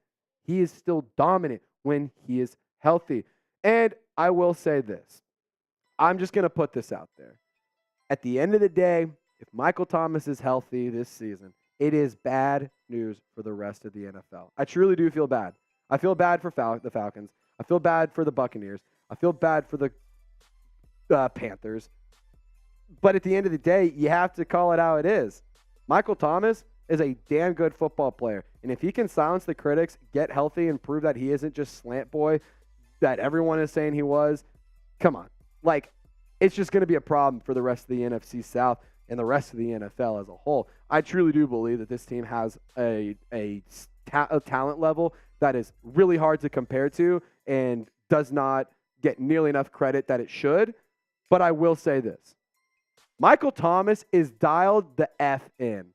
he is still dominant when he is healthy. And I will say this. I'm just going to put this out there. At the end of the day, if Michael Thomas is healthy this season, it is bad news for the rest of the NFL. I truly do feel bad. I feel bad for the Falcons. I feel bad for the Buccaneers. I feel bad for the Panthers. But at the end of the day, you have to call it how it is. Michael Thomas is a damn good football player. And if he can silence the critics, get healthy, and prove that he isn't just slant boy that everyone is saying he was, come on. Like, it's just going to be a problem for the rest of the NFC South and the rest of the NFL as a whole. I truly do believe that this team has a talent level that is really hard to compare to and does not get nearly enough credit that it should. But I will say this. Michael Thomas is dialed the F in.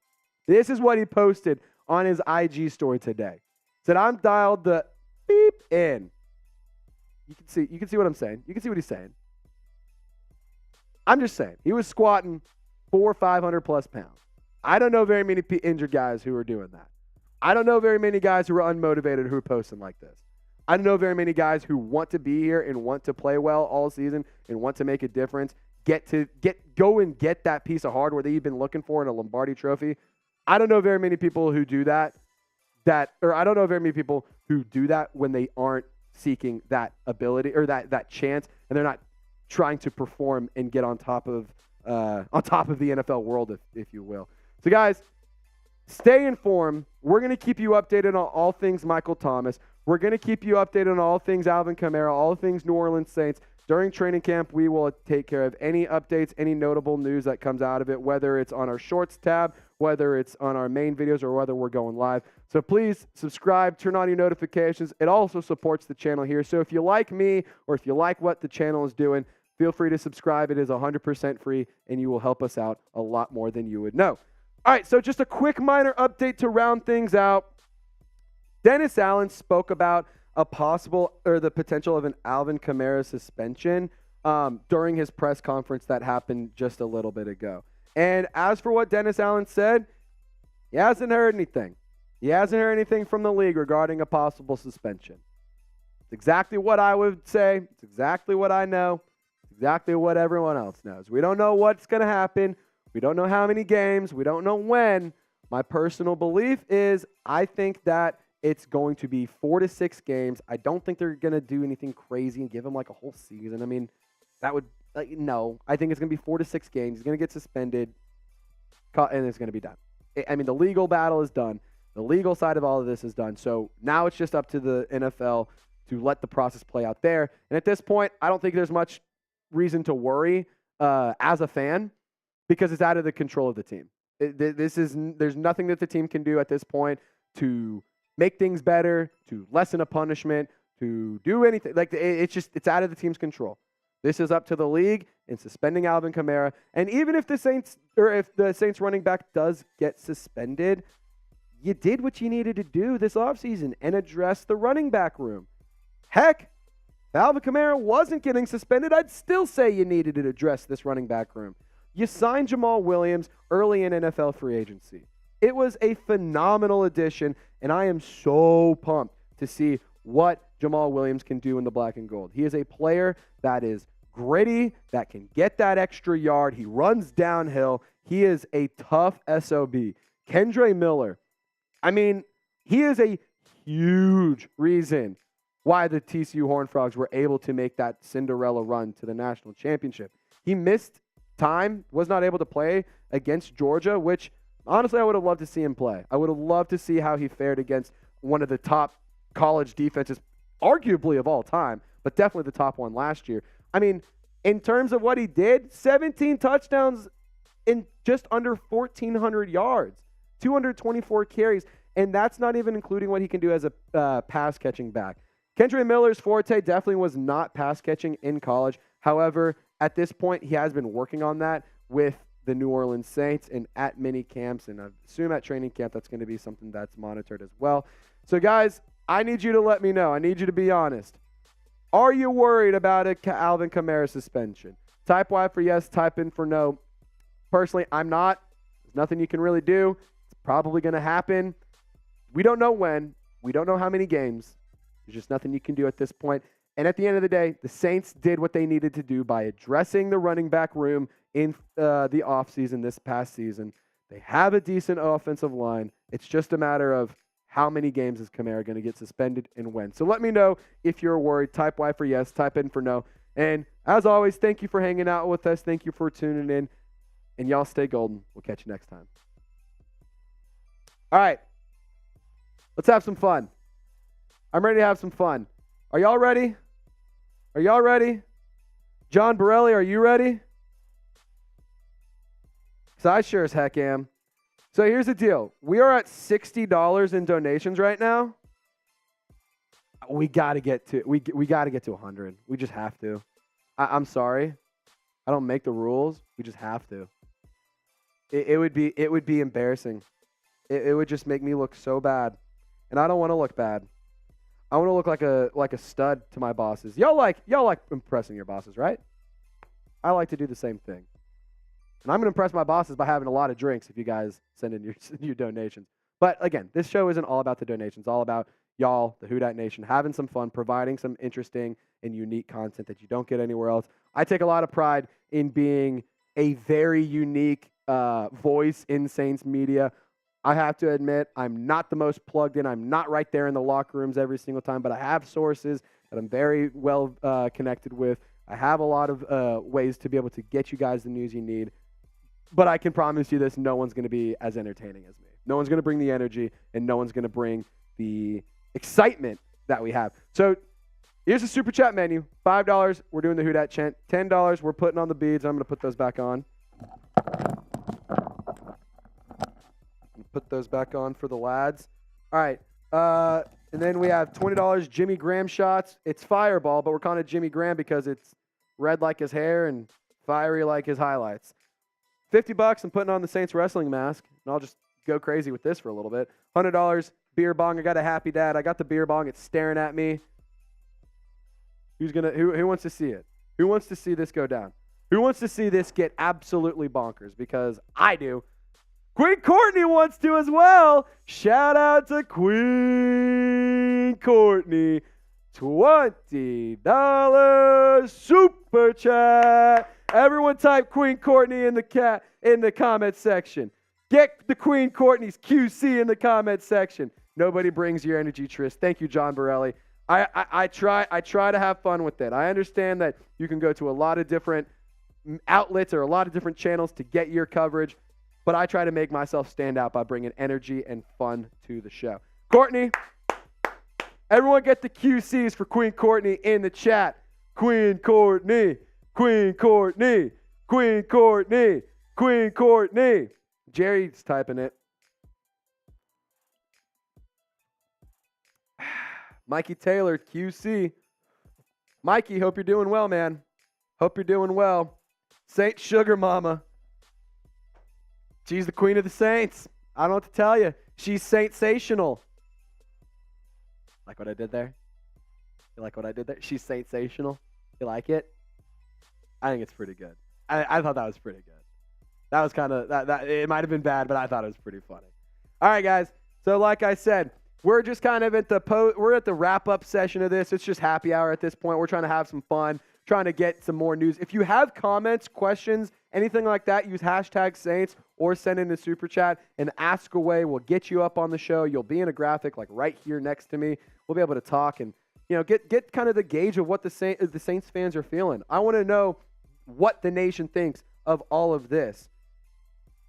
This is what he posted on his IG story today. Said, I'm dialed the beep in. You can see what I'm saying. You can see what he's saying. I'm just saying. He was squatting 400 or 500 plus pounds. I don't know very many injured guys who are doing that. I don't know very many guys who are unmotivated who are posting like this. I don't know very many guys who want to be here and want to play well all season and want to make a difference. Go and get that piece of hardware that you've been looking for in a Lombardi trophy. I don't know very many people who do that I don't know very many people who do that when they aren't seeking that ability or that chance, and they're not trying to perform and get on top of the NFL world, if you will. So guys, stay informed. We're going to keep you updated on all things Michael Thomas. We're going to keep you updated on all things Alvin Kamara, all things New Orleans Saints. During training camp, we will take care of any updates, any notable news that comes out of it, whether it's on our Shorts tab, whether it's on our main videos, or whether we're going live. So please subscribe, turn on your notifications. It also supports the channel here. So if you like me or if you like what the channel is doing, feel free to subscribe. It is 100% free, and you will help us out a lot more than you would know. All right, so just a quick minor update to round things out. Dennis Allen spoke about the potential of an Alvin Kamara suspension during his press conference that happened just a little bit ago. And as for what Dennis Allen said, he hasn't heard anything. He hasn't heard anything from the league regarding a possible suspension. It's exactly what I would say. It's exactly what I know. It's exactly what everyone else knows. We don't know what's going to happen. We don't know how many games. We don't know when. My personal belief is I think that it's going to be 4 to 6 games. I don't think they're going to do anything crazy and give him like a whole season. I mean, that would no. I think it's going to be 4 to 6 games. He's going to get suspended, and it's going to be done. I mean, the legal battle is done. The legal side of all of this is done. So now it's just up to the NFL to let the process play out there. And at this point, I don't think there's much reason to worry as a fan because it's out of the control of the team. There's nothing that the team can do at this point to make things better, to lessen a punishment, to do anything. Like it's out of the team's control. This is up to the league in suspending Alvin Kamara. And even if the Saints running back does get suspended, you did what you needed to do this offseason and address the running back room. Heck, if Alvin Kamara wasn't getting suspended, I'd still say you needed to address this running back room. You signed Jamal Williams early in NFL free agency. It was a phenomenal addition, and I am so pumped to see what Jamal Williams can do in the black and gold. He is a player that is gritty, that can get that extra yard. He runs downhill. He is a tough SOB. Kendre Miller, I mean, he is a huge reason why the TCU Horned Frogs were able to make that Cinderella run to the national championship. He missed time, was not able to play against Georgia, which honestly I would have loved to see him play. I would have loved to see how he fared against one of the top college defenses, arguably of all time, but definitely the top one last year. I mean, in terms of what he did, 17 touchdowns in just under 1,400 yards, 224 carries, and that's not even including what he can do as a pass-catching back. Kendre Miller's forte definitely was not pass-catching in college. However, at this point, he has been working on that with the New Orleans Saints and at mini camps, and I assume at training camp that's going to be something that's monitored as well. So, guys, I need you to let me know. I need you to be honest. Are you worried about a Alvin Kamara suspension? Type Y for yes, type in for no. Personally, I'm not. There's nothing you can really do. It's probably going to happen. We don't know when. We don't know how many games. There's just nothing you can do at this point. And at the end of the day, the Saints did what they needed to do by addressing the running back room in the offseason this past season. They have a decent offensive line. It's just a matter of how many games is Kamara going to get suspended and when. So let me know if you're worried. Type Y for yes, type in for no. And as always, thank you for hanging out with us. Thank you for tuning in. And y'all stay golden. We'll catch you next time. All right. Let's have some fun. I'm ready to have some fun. Are y'all ready? Are y'all ready? John Borelli, are you ready? Because I sure as heck am. So here's the deal. We are at $60 in donations right now. We got to get to we got to get to 100. We just have to. I'm sorry. I don't make the rules. We just have to. It would be embarrassing. It would just make me look so bad. And I don't want to look bad. I want to look like a stud to my bosses. Y'all like impressing your bosses, right? I like to do the same thing. And I'm going to impress my bosses by having a lot of drinks if you guys send in your donations. But again, this show isn't all about the donations. It's all about y'all, the Who Dat Nation, having some fun, providing some interesting and unique content that you don't get anywhere else. I take a lot of pride in being a very unique voice in Saints media. I have to admit, I'm not the most plugged in. I'm not right there in the locker rooms every single time, but I have sources that I'm very well connected with. I have a lot of ways to be able to get you guys the news you need. But I can promise you this, no one's going to be as entertaining as me. No one's going to bring the energy, and no one's going to bring the excitement that we have. So here's the Super Chat menu. $5, we're doing the Who Dat chant. $10, we're putting on the beads. I'm going to put those back on. Put those back on for the lads. All right. And then we have $20 Jimmy Graham shots. It's Fireball, but we're calling it Jimmy Graham because it's red like his hair and fiery like his highlights. $50, I'm putting on the Saints wrestling mask, and I'll just go crazy with this for a little bit. $100 beer bong. I got a happy dad. I got the beer bong. It's staring at me. Who wants to see it? Who wants to see this go down? Who wants to see this get absolutely bonkers? Because I do. Queen Courtney wants to as well. Shout out to Queen Courtney. $20 super chat. Everyone type Queen Courtney in the comment section. Get the Queen Courtney's QC in the comment section. Nobody brings your energy, Tris. Thank you, John Borelli. I try to have fun with it. I understand that you can go to a lot of different outlets or a lot of different channels to get your coverage, but I try to make myself stand out by bringing energy and fun to the show. Courtney, everyone get the QCs for Queen Courtney in the chat. Queen Courtney, Queen Courtney, Queen Courtney, Queen Courtney. Jerry's typing it. Mikey Taylor, QC. Mikey, hope you're doing well, man. Hope you're doing well. Saint Sugar Mama. She's the queen of the Saints. I don't know what to tell you. She's Saint-sational. Like what I did there? You like what I did there? She's Saint-sational. You like it? I think it's pretty good. I thought that was pretty good. That was kind of, that it might have been bad, but I thought it was pretty funny. All right, guys. So like I said, we're just kind of at the wrap-up session of this. It's just happy hour at this point. We're trying to have some fun, trying to get some more news. If you have comments, questions, anything like that, use hashtag Saints or send in a super chat and ask away. We'll get you up on the show. You'll be in a graphic like right here next to me. We'll be able to talk and get kind of the gauge of what the Saints fans are feeling. I want to know what the nation thinks of all of this.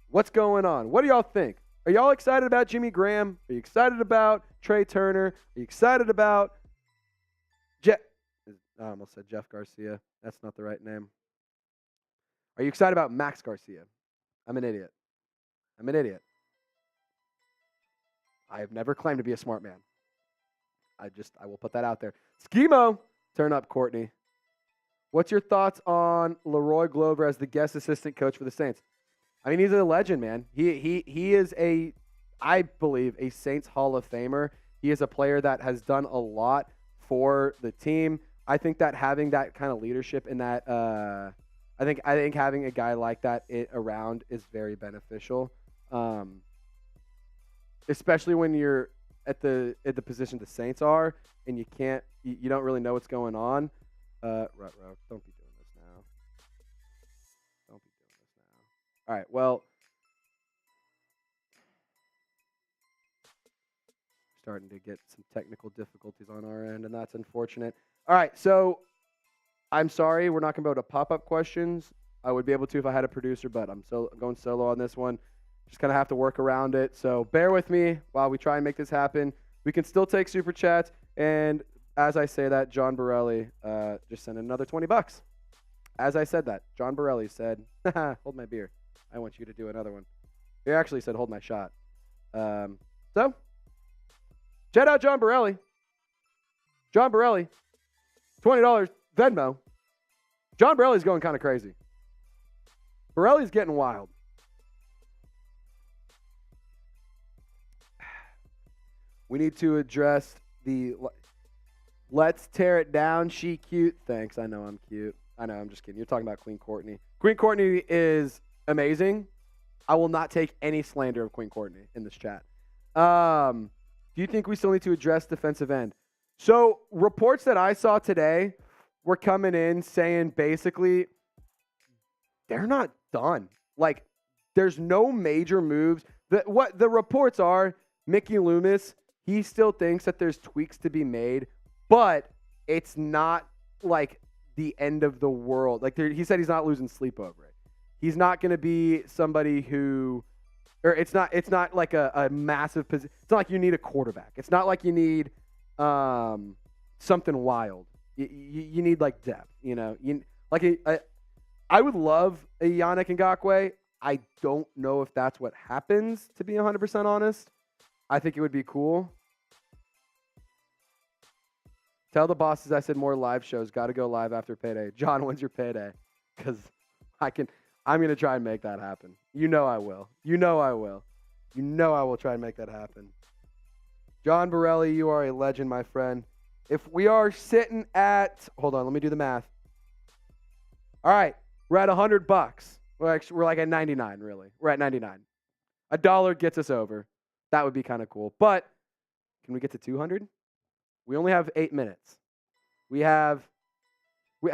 What's going on? What do y'all think? Are y'all excited about Jimmy Graham? Are you excited about Trai Turner? Are you excited about I almost said Jeff Garcia. That's not the right name. Are you excited about Max Garcia? I'm an idiot. I have never claimed to be a smart man. I will put that out there. Schemo, turn up, Courtney. What's your thoughts on Leroy Glover as the guest assistant coach for the Saints? I mean, he's a legend, man. He is I believe, a Saints Hall of Famer. He is a player that has done a lot for the team. I think that having that kind of leadership in that, I think having a guy like that around is very beneficial, especially when you're at the position the Saints are, and you don't really know what's going on. Don't be doing this now. All right, well, starting to get some technical difficulties on our end, and that's unfortunate. All right, so I'm sorry we're not going to be able to pop up questions. I would be able to if I had a producer, but I'm going solo on this one. Just kind of have to work around it. So bear with me while we try and make this happen. We can still take super chats, and as I say that, John Borelli just sent another $20. As I said that, John Borelli said, hold my beer. I want you to do another one. He actually said, hold my shot. So, shout out John Borelli. John Borelli, $20 Venmo. John Borelli's going kind of crazy. Borelli's getting wild. We need to address the let's tear it down. She cute. Thanks. I know I'm cute. I know. I'm just kidding. You're talking about Queen Courtney. Queen Courtney is amazing. I will not take any slander of Queen Courtney in this chat. Do you think we still need to address defensive end? So reports that I saw today were coming in saying basically they're not done. Like, there's no major moves. What the reports are, Mickey Loomis, he still thinks that there's tweaks to be made, but it's not like the end of the world. Like, he said he's not losing sleep over it. He's not going to be somebody who, or it's not like a massive position. It's not like you need a quarterback. It's not like you need something wild. You need like depth, I would love a Yannick Ngakoue. I don't know if that's what happens, to be 100% honest. I think it would be cool. Tell the bosses I said more live shows. Got to go live after payday. John, when's your payday? Because I'm going to try and make that happen. You know I will. You know I will try and make that happen. John Borelli, you are a legend, my friend. If we are sitting at, hold on, let me do the math. All right, we're at $100. We're like at 99, really. We're at 99. $1 gets us over. That would be kind of cool. But can we get to 200? We only have 8 minutes. I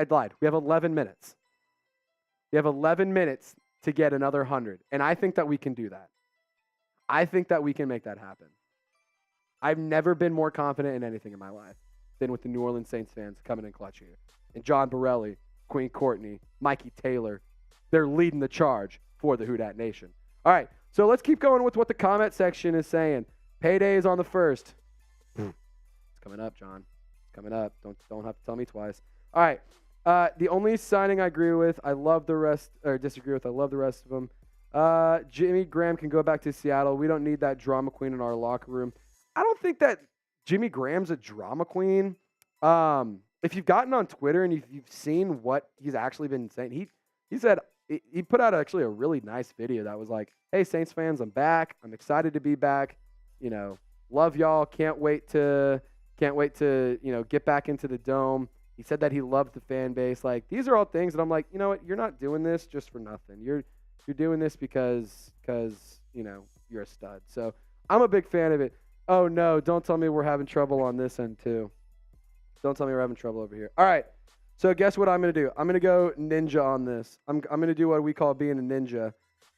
lied. We have 11 minutes. We have 11 minutes to get another 100. And I think that we can do that. I think that we can make that happen. I've never been more confident in anything in my life than with the New Orleans Saints fans coming in clutch here. And John Borelli, Queen Courtney, Mikey Taylor, they're leading the charge for the Who Dat Nation. All right, so let's keep going with what the comment section is saying. Payday is on the 1st. It's coming up, John. It's coming up. Don't have to tell me twice. All right. The only signing I agree with, I love the rest, or disagree with, I love the rest of them. Jimmy Graham can go back to Seattle. We don't need that drama queen in our locker room. I don't think that Jimmy Graham's a drama queen. If you've gotten on Twitter and you've seen what he's actually been saying, he said he put out actually a really nice video that was like, "Hey Saints fans, I'm back. I'm excited to be back. Love y'all. Can't wait to get back into the dome." He said that he loved the fan base. Like, these are all things that I'm like, you know what? You're not doing this just for nothing. You're doing this because you're a stud. So I'm a big fan of it. Oh, no. Don't tell me we're having trouble on this end, too. Don't tell me we're having trouble over here. All right. So guess what I'm going to do? I'm going to go ninja on this. I'm going to do what we call being a ninja.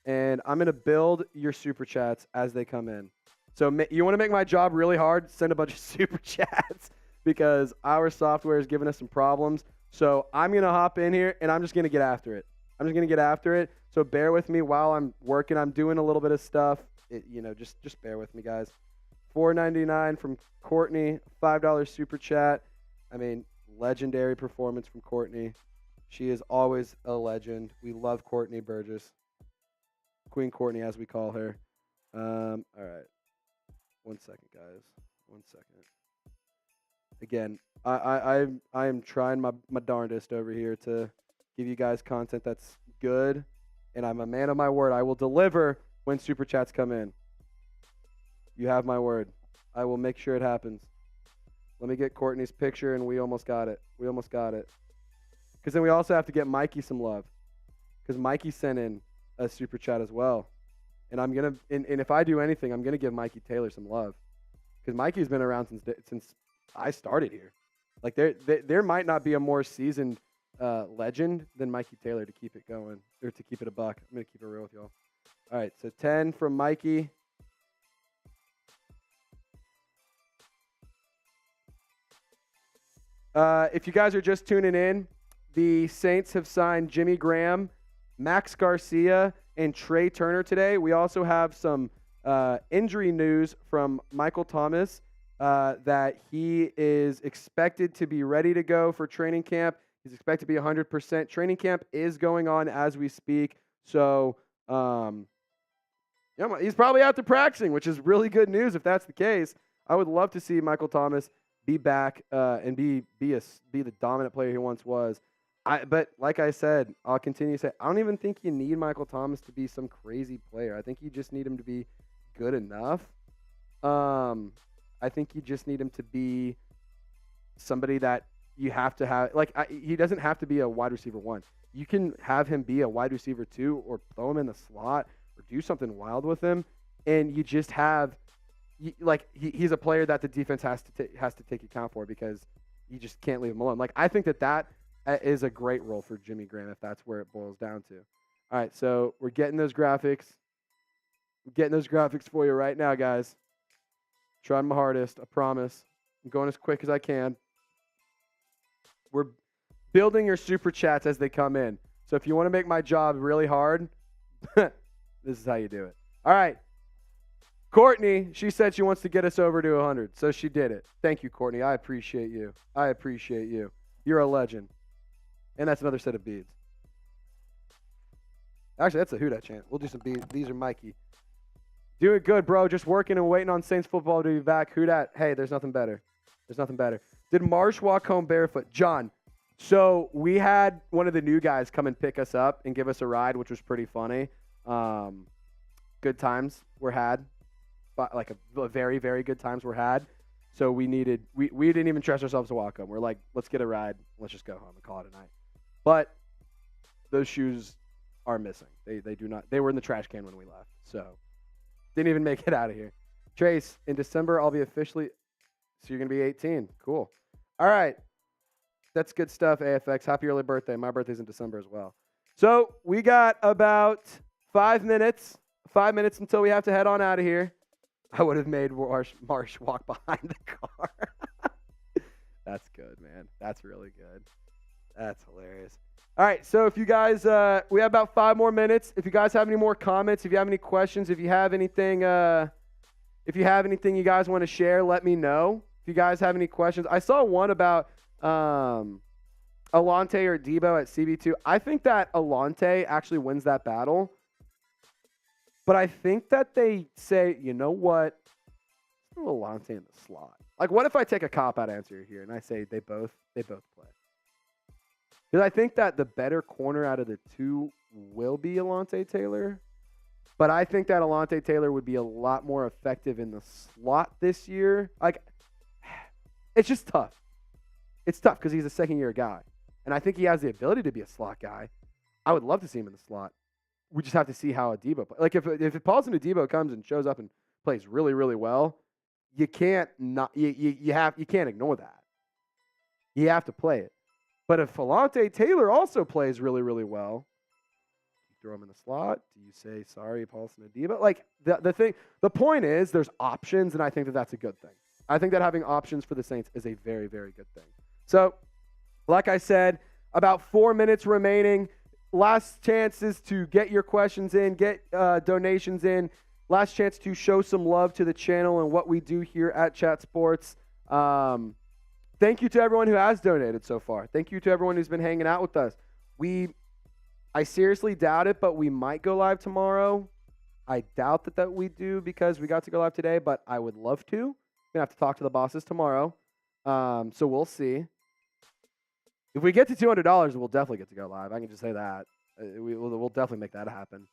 And I'm going to build your super chats as they come in. So you want to make my job really hard? Send a bunch of super chats because our software is giving us some problems. So I'm going to hop in here, and I'm just going to get after it. I'm just going to get after it. So bear with me while I'm working. I'm doing a little bit of stuff. Just bear with me, guys. $4.99 from Courtney, $5 super chat. I mean, legendary performance from Courtney. She is always a legend. We love Courtney Burgess. Queen Courtney, as we call her. All right. 1 second, guys. 1 second. Again, I am trying my darndest over here to give you guys content that's good, and I'm a man of my word. I will deliver when super chats come in. You have my word. I will make sure it happens. Let me get Courtney's picture, and we almost got it. We almost got it. Because then we also have to get Mikey some love. Because Mikey sent in a super chat as well. And I'm going to, and if I do anything, I'm going to give Mikey Taylor some love. Because Mikey's been around since I started here. Like, there might not be a more seasoned legend than Mikey Taylor to keep it going, or to keep it a buck. I'm going to keep it real with y'all. All right, so 10 from Mikey. If you guys are just tuning in, the Saints have signed Jimmy Graham, Max Garcia, and Trai Turner today. We also have some injury news from Michael Thomas that he is expected to be ready to go for training camp. He's expected to be 100%. Training camp is going on as we speak. So he's probably out there practicing, which is really good news if that's the case. I would love to see Michael Thomas be back and be the dominant player he once was. But like I said, I'll continue to say, I don't even think you need Michael Thomas to be some crazy player. I think you just need him to be good enough. I think you just need him to be somebody that you have to have. He doesn't have to be a wide receiver 1. You can have him be a wide receiver 2 or throw him in the slot or do something wild with him, and you just have he's a player that the defense has to take account for because you just can't leave him alone. Like, I think that is a great role for Jimmy Graham if that's where it boils down to. All right, so we're getting those graphics. I'm getting those graphics for you right now, guys. Trying my hardest, I promise. I'm going as quick as I can. We're building your super chats as they come in. So if you want to make my job really hard, this is how you do it. All right. Courtney, she said she wants to get us over to 100, so she did it. Thank you, Courtney. I appreciate you. I appreciate you. You're a legend. And that's another set of beads. Actually, that's a Who Dat chant. We'll do some beads. These are Mikey. Doing good, bro. Just working and waiting on Saints football to be back. Who Dat? Hey, there's nothing better. There's nothing better. Did Marsh walk home barefoot? John, so we had one of the new guys come and pick us up and give us a ride, which was pretty funny. Good times were had. But like a very, very good times were had. So we didn't even trust ourselves to walk home. We're like, let's get a ride. Let's just go home and call it a night. But those shoes are missing. They do not. They were in the trash can when we left. So didn't even make it out of here. Trace, in December, I'll be officially. So you're going to be 18. Cool. All right. That's good stuff, AFX. Happy early birthday. My birthday's in December as well. So we got about 5 minutes. 5 minutes until we have to head on out of here. I would have made Marsh walk behind the car. That's good, man. That's really good. That's hilarious. All right, so if you guys, we have about 5 more minutes. If you guys have any more comments, if you have any questions, if you have anything you guys want to share, let me know. If you guys have any questions, I saw one about Alante or Debo at CB2. I think that Alante actually wins that battle. But I think that they say, you know what? Let's throw Alante in the slot. Like, what if I take a cop-out answer here and I say they both play? Because I think that the better corner out of the two will be Alante Taylor. But I think that Alante Taylor would be a lot more effective in the slot this year. Like, it's just tough. It's tough because he's a second-year guy. And I think he has the ability to be a slot guy. I would love to see him in the slot. We just have to see how Adebo plays. Like, if Paulson Adebo comes and shows up and plays really, really well, you can't ignore that. You have to play it. But if Falante Taylor also plays really, really well, you throw him in the slot. Do you say sorry, Paulson Adeba? Like the point is there's options, and I think that that's a good thing. I think that having options for the Saints is a very, very good thing. So, like I said, about 4 minutes remaining. Last chances to get your questions in, get donations in. Last chance to show some love to the channel and what we do here at Chat Sports. Thank you to everyone who has donated so far. Thank you to everyone who's been hanging out with us. I seriously doubt it, but we might go live tomorrow. I doubt that we do because we got to go live today, but I would love to. We're going to have to talk to the bosses tomorrow. So we'll see. If we get to $200, we'll definitely get to go live. I can just say that. We'll definitely make that happen.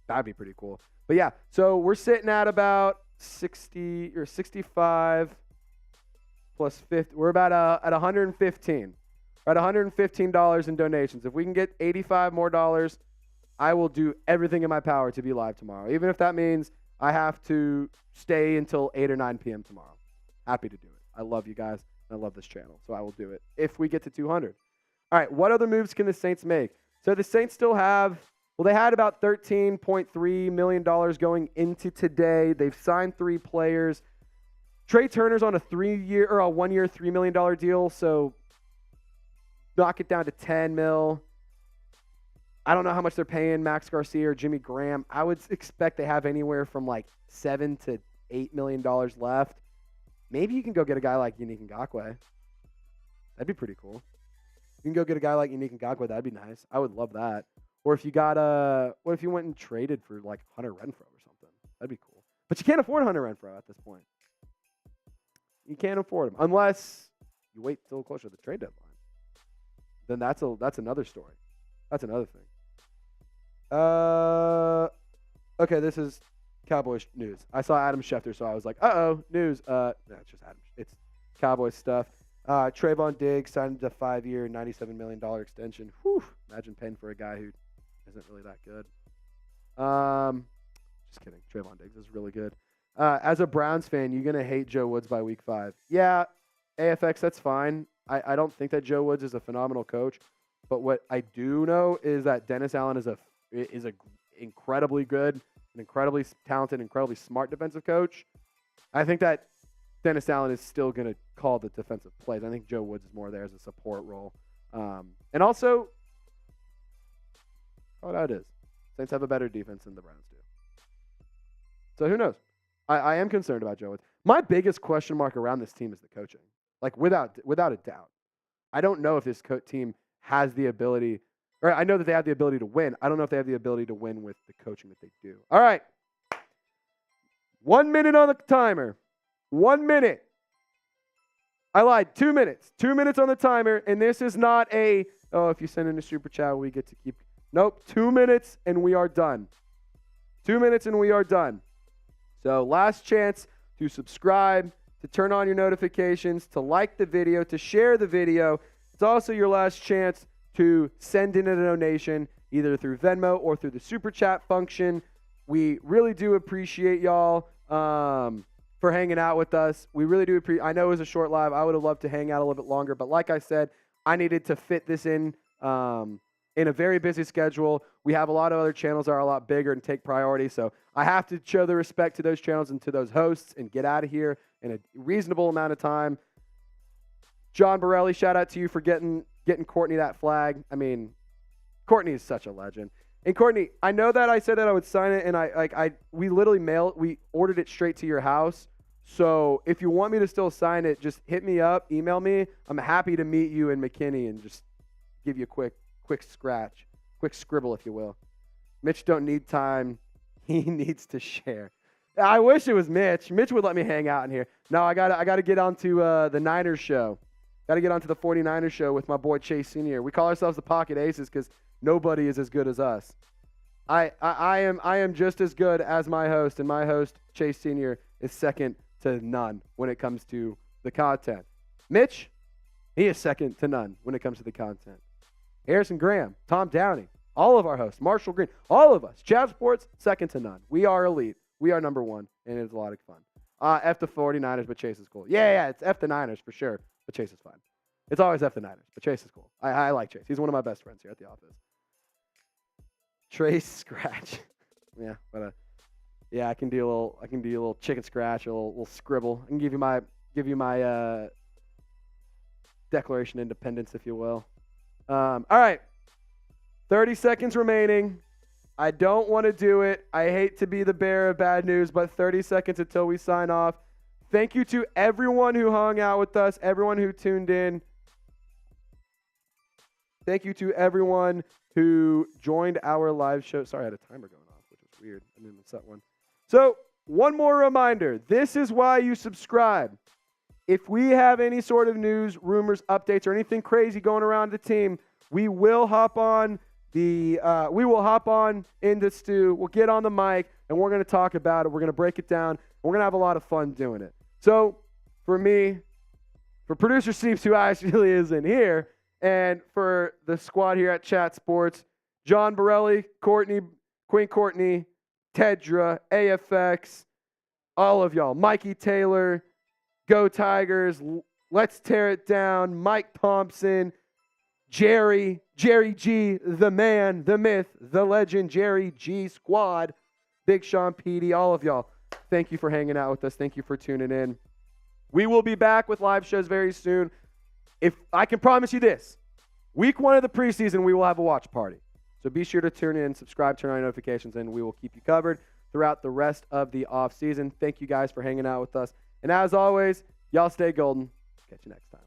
That'd be pretty cool. But yeah, so we're sitting at about 60 or 65 plus 50. We're about at 115. We're at $115 in donations. If we can get $85 more, I will do everything in my power to be live tomorrow, even if that means I have to stay until 8 or 9 p.m. tomorrow. Happy to do it. I love you guys. I love this channel, so I will do it if we get to 200. All right, what other moves can the Saints make? So the Saints still have, they had about $13.3 million going into today. They've signed 3 players. Trai Turner's on a 1-year, $3 million deal, so knock it down to $10 million. I don't know how much they're paying Max Garcia or Jimmy Graham. I would expect they have anywhere from like $7 to $8 million left. Maybe you can go get a guy like Unique Ngakoue. That'd be pretty cool. You can go get a guy like Unique Ngakoue. That'd be nice. I would love that. Or if you got what if you went and traded for like Hunter Renfrow or something? That'd be cool. But you can't afford Hunter Renfrow at this point. You can't afford him unless you wait till closer to the trade deadline. Then that's another story. That's another thing. Okay, this is Cowboys news. I saw Adam Schefter, so I was like, uh-oh, news. No, it's just Adam. It's Cowboys stuff. Trayvon Diggs signed a 5-year, $97 million extension. Whew, imagine paying for a guy who isn't really that good. Just kidding. Trayvon Diggs is really good. As a Browns fan, you're going to hate Joe Woods by week 5. Yeah, AFX, that's fine. I don't think that Joe Woods is a phenomenal coach. But what I do know is that Dennis Allen is a incredibly good, an incredibly talented, incredibly smart defensive coach. I think that Dennis Allen is still going to call the defensive plays. I think Joe Woods is more there as a support role. And also, it is. Saints have a better defense than the Browns do. So who knows? I am concerned about Joe Woods. My biggest question mark around this team is the coaching. Like, without a doubt. I don't know if this team has the ability, or I know that they have the ability to win. I don't know if they have the ability to win with the coaching that they do. All right. 1 minute on the timer. 1 minute. I lied. 2 minutes. 2 minutes on the timer. And this is not if you send in a super chat, we get to keep. Nope. 2 minutes and we are done. 2 minutes and we are done. So last chance to subscribe, to turn on your notifications, to like the video, to share the video. It's also your last chance to send in a donation, either through Venmo or through the super chat function. We really do appreciate y'all for hanging out with us. We really do appreciate. I know it was a short live. I would have loved to hang out a little bit longer, but like I said, I needed to fit this in a very busy schedule. We have a lot of other channels that are a lot bigger and take priority, so I have to show the respect to those channels and to those hosts and get out of here in a reasonable amount of time. John Borelli, shout out to you for getting Courtney that flag. I mean, Courtney is such a legend. And Courtney, I know that I said that I would sign it, and we literally we ordered it straight to your house. So if you want me to still sign it, just hit me up, email me. I'm happy to meet you in McKinney and just give you a quick scratch, quick scribble, if you will. Mitch don't need time. He needs to share. I wish it was Mitch. Mitch would let me hang out in here. No, I gotta get onto the Niners show. Got to get onto the 49ers show with my boy Chase Sr. We call ourselves the Pocket Aces because nobody is as good as us. I am just as good as my host, and my host, Chase Sr., is second to none when it comes to the content. Mitch, he is second to none when it comes to the content. Harrison Graham, Tom Downey, all of our hosts, Marshall Green, all of us, Chat Sports, second to none. We are elite. We are number one, and it's a lot of fun. F the 49ers, but Chase is cool. Yeah, it's F the Niners for sure, but Chase is fine. It's always F the Niners, but Chase is cool. I like Chase. He's one of my best friends here at the office. Trace scratch. Yeah, but I can do a little chicken scratch, or a little scribble. I can give you my Declaration of Independence, if you will. All right, 30 seconds remaining. I don't want to do it. I hate to be the bearer of bad news, but 30 seconds until we sign off. Thank you to everyone who hung out with us, everyone who tuned in. Thank you to everyone who joined our live show. Sorry, I had a timer going off, which was weird. I didn't set one. So, one more reminder. This is why you subscribe. If we have any sort of news, rumors, updates, or anything crazy going around the team, we will hop on into Stu. We'll get on the mic, and we're going to talk about it. We're going to break it down. We're going to have a lot of fun doing it. So, for me, for producer Steve, who actually isn't here, and for the squad here at Chat Sports, John Borelli, Queen Courtney, Tedra, AFX, all of y'all, Mikey Taylor, Go Tigers, Let's Tear It Down, Mike Thompson, Jerry G, the man, the myth, the legend, Jerry G Squad, Big Sean Petey, all of y'all. Thank you for hanging out with us. Thank you for tuning in. We will be back with live shows very soon. If I can promise you this, week 1 of the preseason, we will have a watch party. So be sure to tune in, subscribe, turn on notifications, and we will keep you covered throughout the rest of the offseason. Thank you guys for hanging out with us. And as always, y'all stay golden. Catch you next time.